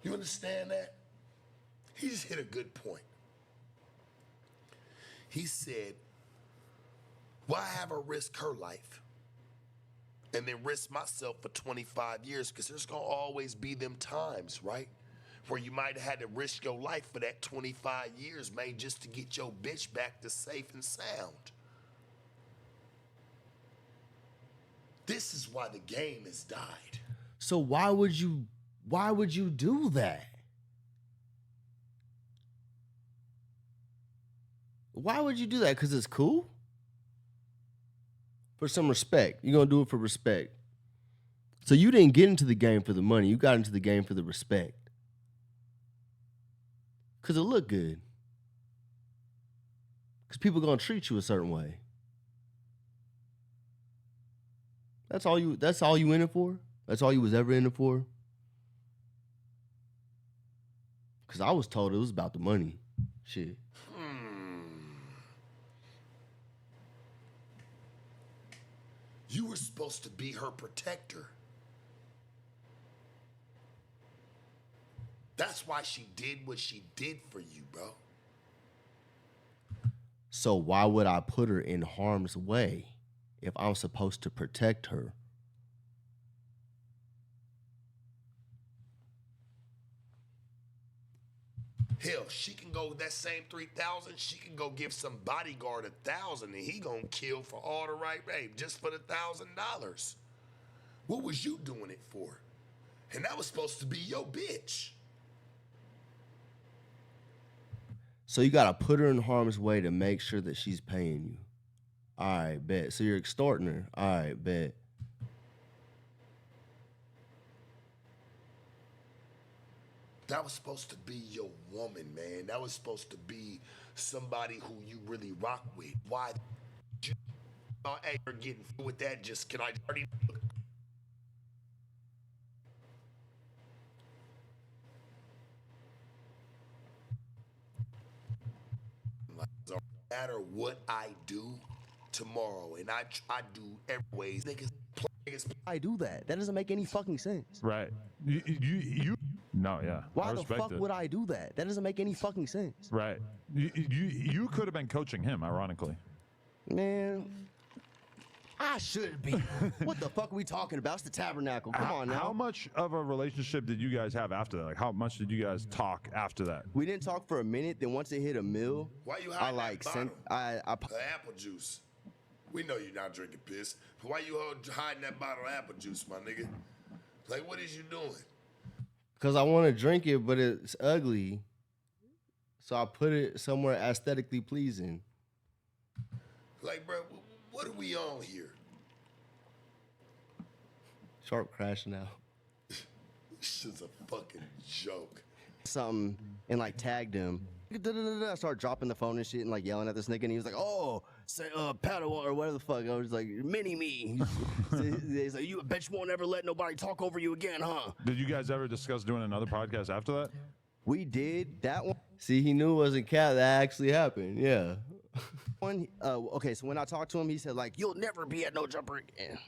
You understand that? He just hit a good point. He said, why have her risk her life and then risk myself for 25 years? Because there's going to always be them times, right? Where you might have had to risk your life for that 25 years, man, just to get your bitch back to safe and sound. This is why the game has died. So why would you do that? Why would you do that? Because it's cool? For some respect. You're going to do it for respect. So you didn't get into the game for the money. You got into the game for the respect. Because it looked good. Because people are going to treat you a certain way. That's all you in it for? That's all you was ever in it for? Because I was told it was about the money. Shit. You were supposed to be her protector. That's why she did what she did for you, bro. So why would I put her in harm's way if I'm supposed to protect her? Hell, she can go that same 3,000. She can go give some bodyguard 1,000, and he gonna kill for all the right rape just for the $1,000. What was you doing it for? And that was supposed to be your bitch. So you gotta put her in harm's way to make sure that she's paying you. All right, bet. So you're extorting her. All right, bet. That was supposed to be your woman, man. That was supposed to be somebody who you really rock with. Why? Hey, you're getting through with that. Just can I already? No matter what I do tomorrow, and I do every ways. Niggas. I do that. That doesn't make any fucking sense. Right. You no, yeah. Why the fuck would I do that? That doesn't make any fucking sense. Right. You could have been coaching him, ironically. Man, I should be. What the fuck are we talking about? It's the Tabernacle. Come on now. How much of a relationship did you guys have after that? Like, how much did you guys talk after that? We didn't talk for a minute. Then once it hit a mill, Why you I hiding like that sent. bottle? The apple juice. We know you're not drinking piss. Why you hiding that bottle of apple juice, my nigga? Like, what is you doing? Because I want to drink it, but it's ugly. So I put it somewhere aesthetically pleasing. Like, bro, what are we on here? Sharp crashing out. This is a fucking joke. Something and like tagged him. I started dropping the phone and shit and like yelling at this nigga, and he was like, "Oh, say Padawan or whatever the fuck." I was like, "Mini me." He's like, "You bet you won't ever let nobody talk over you again, huh?" Did you guys ever discuss doing another podcast after that? We did that one. See, he knew it wasn't cat. That actually happened. Yeah. Okay, so when I talked to him, he said like, "You'll never be at no jumper again."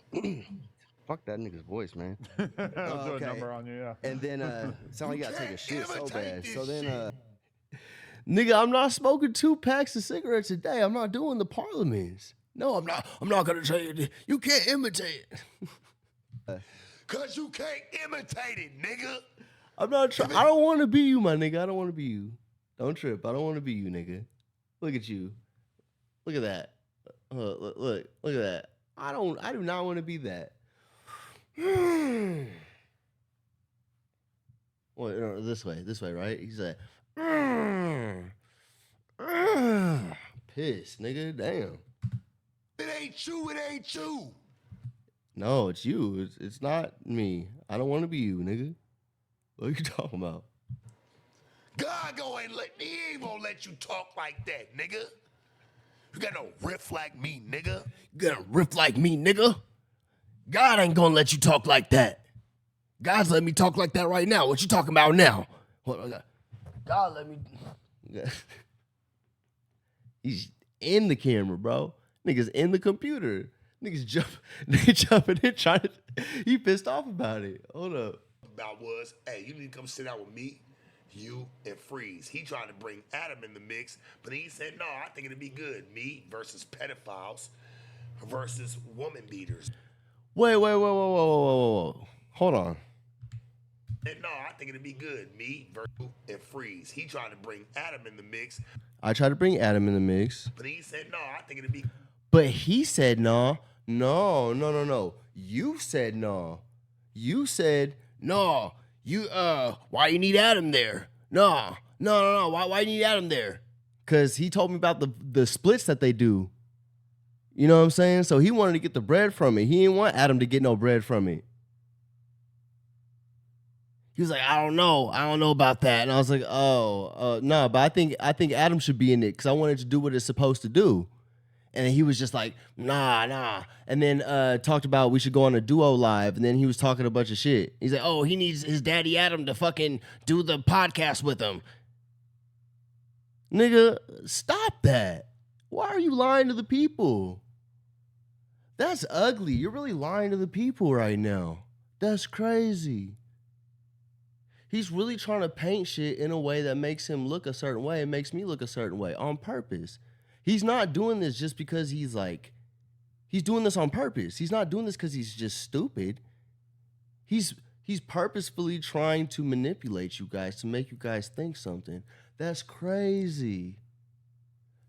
Fuck that nigga's voice, man. I'll do a number on you, yeah. And then sound like you gotta take a shit so bad. So then Nigga, I'm not smoking 2 packs of cigarettes a day. I'm not doing the parliaments. No, I'm not. I'm not gonna tell you. You can't imitate it. Cause you can't imitate it, nigga. I'm not trying. I don't want to be you, my nigga. I don't want to be you. Don't trip. I don't want to be you, nigga. Look at you. Look at that. Look at that. I do not want to be that. Wait, no, this way, right? He's like, pissed, nigga. Damn. It ain't you. It ain't you. No, it's you. It's not me. I don't want to be you, nigga. What are you talking about? God he ain't gonna let you talk like that, nigga. You got no riff like me, nigga. You got a riff like me, nigga? God ain't gonna let you talk like that. God's letting me talk like that right now. What you talking about now? God let me. He's in the camera, bro. Niggas in the computer. Niggas jumping in trying to. He pissed off about it. Hold up. About was, hey, you need to come sit down with me, you, and Freeze. He tried to bring Adam in the mix, but he said, no, I think it'd be good. Me versus pedophiles versus woman beaters. Wait. Hold on. And no, I think it'd be good. Me versus and Freeze. He tried to bring Adam in the mix. I tried to bring Adam in the mix. But he said, no, I think it'd be. But he said, no. You said, no. You said, no. Why you need Adam there? No. Why you need Adam there? Because he told me about the splits that they do. You know what I'm saying? So he wanted to get the bread from it. He didn't want Adam to get no bread from it. He was like, I don't know about that. And I was like, no, but I think Adam should be in it because I wanted to do what it's supposed to do. And he was just like, nah. And then talked about we should go on a duo live. And then he was talking a bunch of shit. He's like, oh, he needs his daddy Adam to fucking do the podcast with him. Nigga, stop that. Why are you lying to the people? That's ugly. You're really lying to the people right now. That's crazy. He's really trying to paint shit in a way that makes him look a certain way and makes me look a certain way on purpose. He's not doing this just because he's doing this on purpose. He's not doing this because he's just stupid. He's purposefully trying to manipulate you guys to make you guys think something. That's crazy.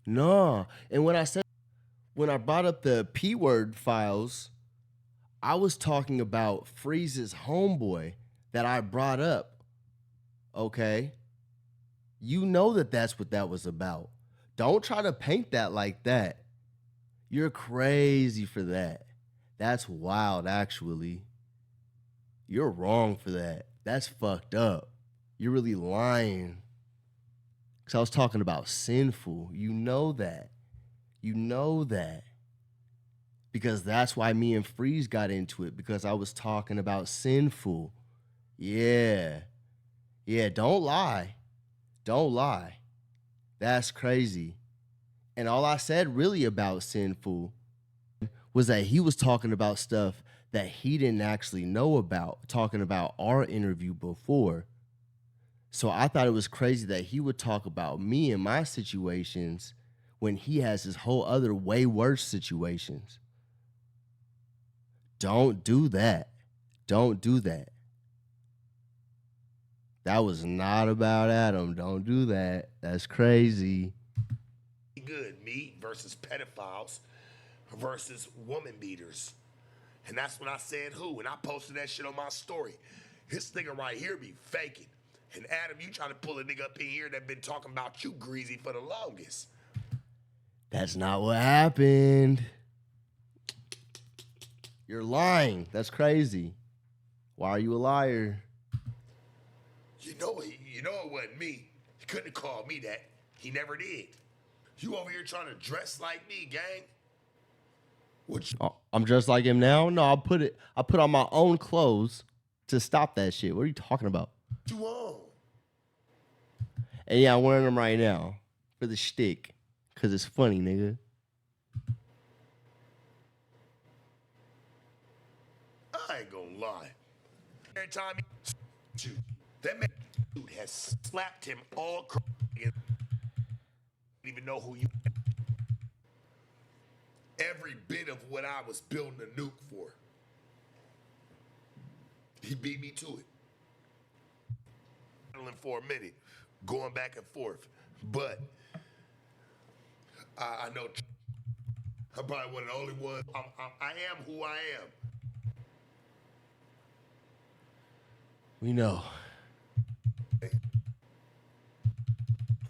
No. And when I brought up the P word files, I was talking about Freeze's homeboy that I brought up. Okay? You know that that's what that was about. Don't try to paint that like that. You're crazy for that. That's wild, actually. You're wrong for that. That's fucked up. You're really lying. Because I was talking about sinful. You know that. You know that. Because that's why me and Freeze got into it. Because I was talking about sinful. Yeah. Yeah, don't lie. Don't lie. That's crazy. And all I said really about sinful was that he was talking about stuff that he didn't actually know about, talking about our interview before. So I thought it was crazy that he would talk about me and my situations when he has his whole other way worse situations. Don't do that. Don't do that. That was not about Adam. Don't do that. That's crazy. Good, me versus pedophiles versus woman beaters. And that's when I said who, and I posted that shit on my story. This nigga right here be faking. And Adam, you trying to pull a nigga up in here that been talking about you greasy for the longest. That's not what happened. You're lying. That's crazy. Why are you a liar? You know it wasn't me. He couldn't have called me that. He never did. You over here trying to dress like me, gang? I'm dressed like him now? No, I put on my own clothes to stop that shit. What are you talking about? You on? And yeah, I'm wearing them right now for the shtick. Cause it's funny, nigga. I ain't gonna lie. Every time that man has slapped him all crazy. Didn't even know who you. Every bit of what I was building a nuke for. He beat me to it. Battling for a minute, going back and forth. But I know I'm probably one of the only ones. I am who I am. We know.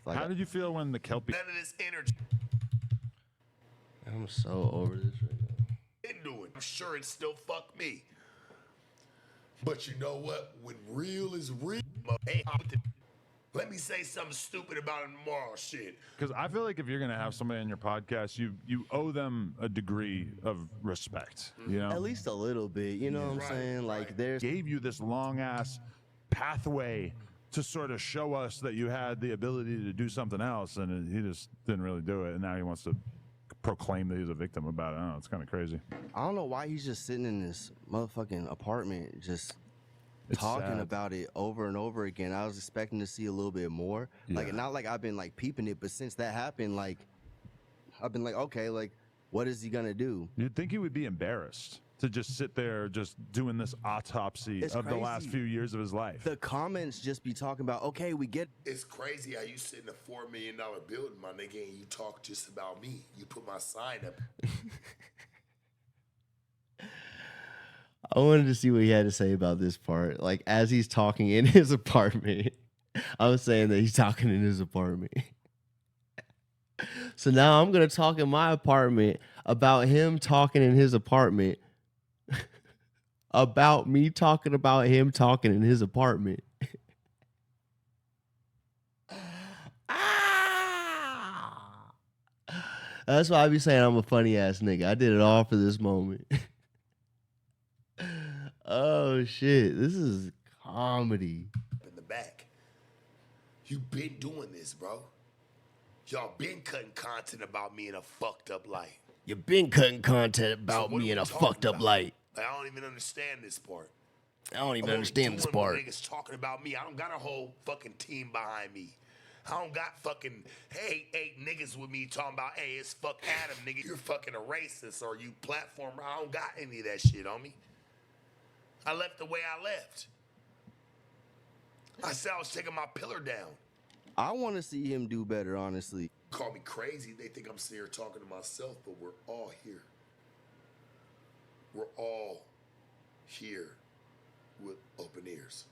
How did you feel when the Kelpie... None of this energy. I'm so over this right now. Didn't do it. I'm sure it still fucked me. But you know what? When real is real, hey, let me say something stupid about it tomorrow, shit. Because I feel like if you're going to have somebody on your podcast, you owe them a degree of respect, you know? At least a little bit, you know what I'm saying? Like, there's... Gave you this long-ass pathway to sort of show us that you had the ability to do something else, and he just didn't really do it, and now he wants to proclaim that he's a victim about it. I don't know, it's kind of crazy. I don't know why he's just sitting in this motherfucking apartment just It's talking sad. about it over and over again. I was expecting to see a little bit more. Like, not like I've been like peeping it, but since that happened, like, I've been like, okay, like, what is he gonna do? You'd think he would be embarrassed to just sit there just doing this autopsy It's of the last crazy. few years of his life. The comments just be talking about, okay, we get... It's crazy how you sit in a $4 million building, my nigga, and you talk just about me. You put my sign up. I wanted to see what he had to say about this part. Like, as he's talking in his apartment, I was saying that he's talking in his apartment. So now I'm going to talk in my apartment about him talking in his apartment. About me talking about him talking in his apartment. That's why I be saying I'm a funny ass nigga. I did it all for this moment. Oh shit, this is comedy. In the back. You been doing this, bro. Y'all been cutting content about me in a fucked up light. You been cutting content about what me are in we a talking fucked up about? light. Like, I don't even understand this part. I don't even I'm only understand this doing what part. niggas talking about me. I don't got a whole fucking team behind me. I don't got fucking, hey, 8 niggas with me talking about, hey, it's fuck Adam, nigga. You're fucking a racist or you platformer. I don't got any of that shit on me. I left the way I left. I said I was taking my pillar down. I want to see him do better, honestly. Call me crazy. They think I'm sitting here talking to myself, but we're all here. We're all here with open ears.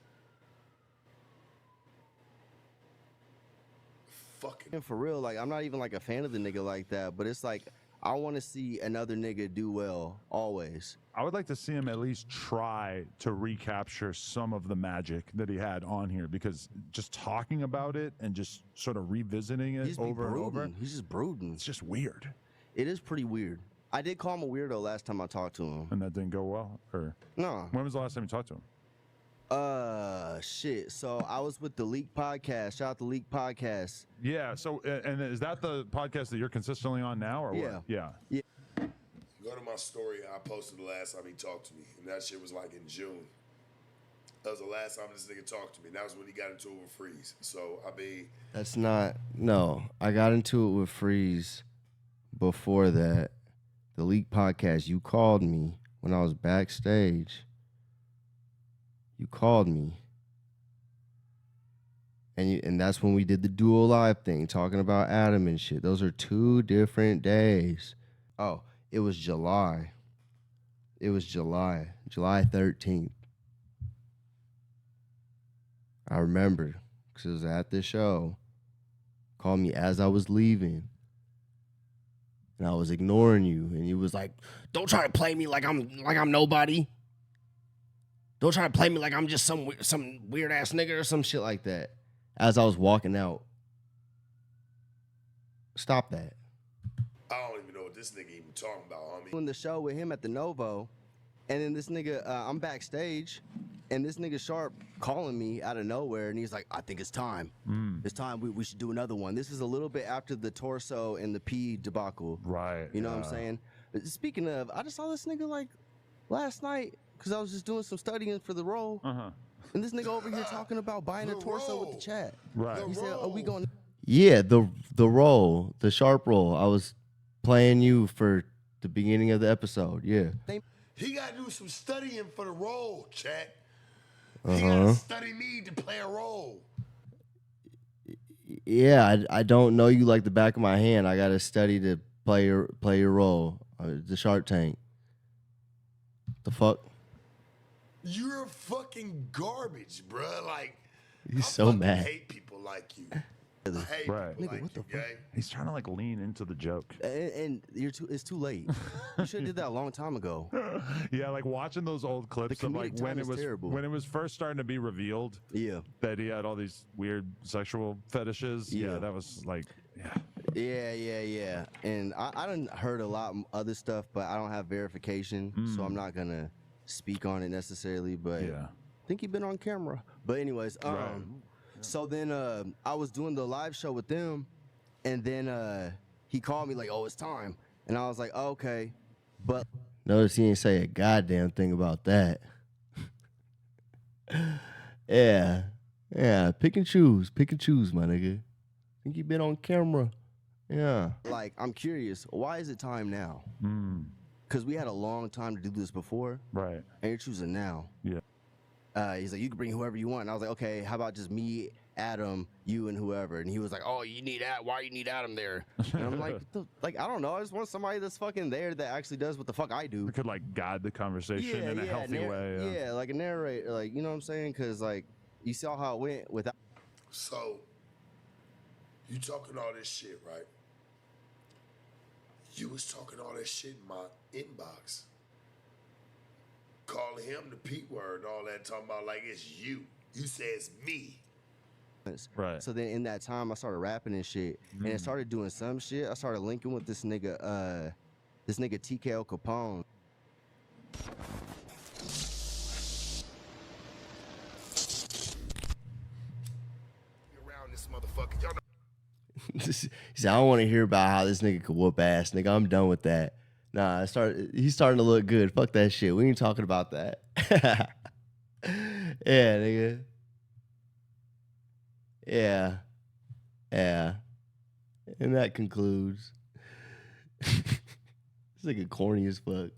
Fucking. And for real, like, I'm not even like a fan of the nigga like that, but it's like, I want to see another nigga do well, always. I would like to see him at least try to recapture some of the magic that he had on here, because just talking about it and just sort of revisiting it He's over and over, He's just brooding. it's just weird. It is pretty weird. I did call him a weirdo last time I talked to him. And that didn't go well? Or No. when was the last time you talked to him? Shit. So I was with the Leak Podcast. Shout out to Leak Podcast. Yeah. So, and is that the podcast that you're consistently on now, or Yeah. what? Yeah. Go to my story. I posted the last time he talked to me, and that shit was like in June. That was the last time this nigga talked to me. And that was when he got into it with Freeze. So I mean, That's not. No, I got into it with Freeze before that. The Leak Podcast. You called me when I was backstage. You called me. And that's when we did the dual live thing, talking about Adam and shit. Those are 2 different days. Oh, it was July. It was July 13th. I remember, because it was at the show. Called me as I was leaving. And I was ignoring you. And you was like, don't try to play me like I'm nobody. Don't try to play me like I'm just some weird ass nigga or some shit like that. As I was walking out. Stop that. I don't even know what this nigga even talking about, homie. Doing the show with him at the Novo, and then this nigga, I'm backstage, and this nigga Sharp calling me out of nowhere, and he's like, I think it's time. It's time we should do another one. This is a little bit after the Torso and the P debacle. Right. You know what I'm saying? Speaking of, I just saw this nigga like last night, because I was just doing some studying for the role. And this nigga over here talking about buying a Torso with the chat. Right. He said, are we going? Yeah, the role, the Sharp role. I was playing you for the beginning of the episode. Yeah. He got to do some studying for the role, chat. He got to study me to play a role. Yeah, I don't know you like the back of my hand. I got to study to play your role. The Shark Tank. The fuck? You're fucking garbage, bruh. Like, He's I so fucking mad. hate people like you. I hate Right. people Nigga, like what the you, fuck? gang. He's trying to like lean into the joke. And it's too late. You should have did that a long time ago. Yeah, like watching those old clips of like comedic when time it is was terrible. when it was first starting to be revealed Yeah. that he had all these weird sexual fetishes. Yeah, Yeah. that was like, yeah. Yeah. And I done heard a lot other stuff, but I don't have verification, so I'm not gonna speak on it necessarily. But Yeah. I think he been on camera. But anyways, Right. so then I was doing the live show with them, and then he called me like, "Oh, it's time," and I was like, oh, "Okay," but Notice he didn't say a goddamn thing about that. Yeah. Pick and choose, my nigga. Think you been on camera? Yeah. like I'm curious, why is it time now? Because we had a long time to do this before, Right. and you're choosing now. Yeah. He's like, you can bring whoever you want. And I was like, okay, how about just me, Adam, you, and whoever? And he was like, oh, you need Adam. Why you need Adam there? And I'm like, I don't know. I just want somebody that's fucking there that actually does what the fuck I do. We could like guide the conversation in a healthy way. Yeah, like a narrator, like, you know what I'm saying? Because like, you saw how it went without. So, you talking all this shit, right? You was talking all that shit in my inbox. Calling him the P word and all that, talking about like it's you. You say it's me. Right. So then in that time, I started rapping and shit, and I started doing some shit. I started linking with this nigga TKO Capone. Around this motherfucker, y'all know. He said, I don't want to hear about how this nigga could whoop ass, nigga. I'm done with that. Nah, he's starting to look good. Fuck that shit. We ain't talking about that. Yeah, nigga. Yeah. And that concludes. This nigga corny as fuck.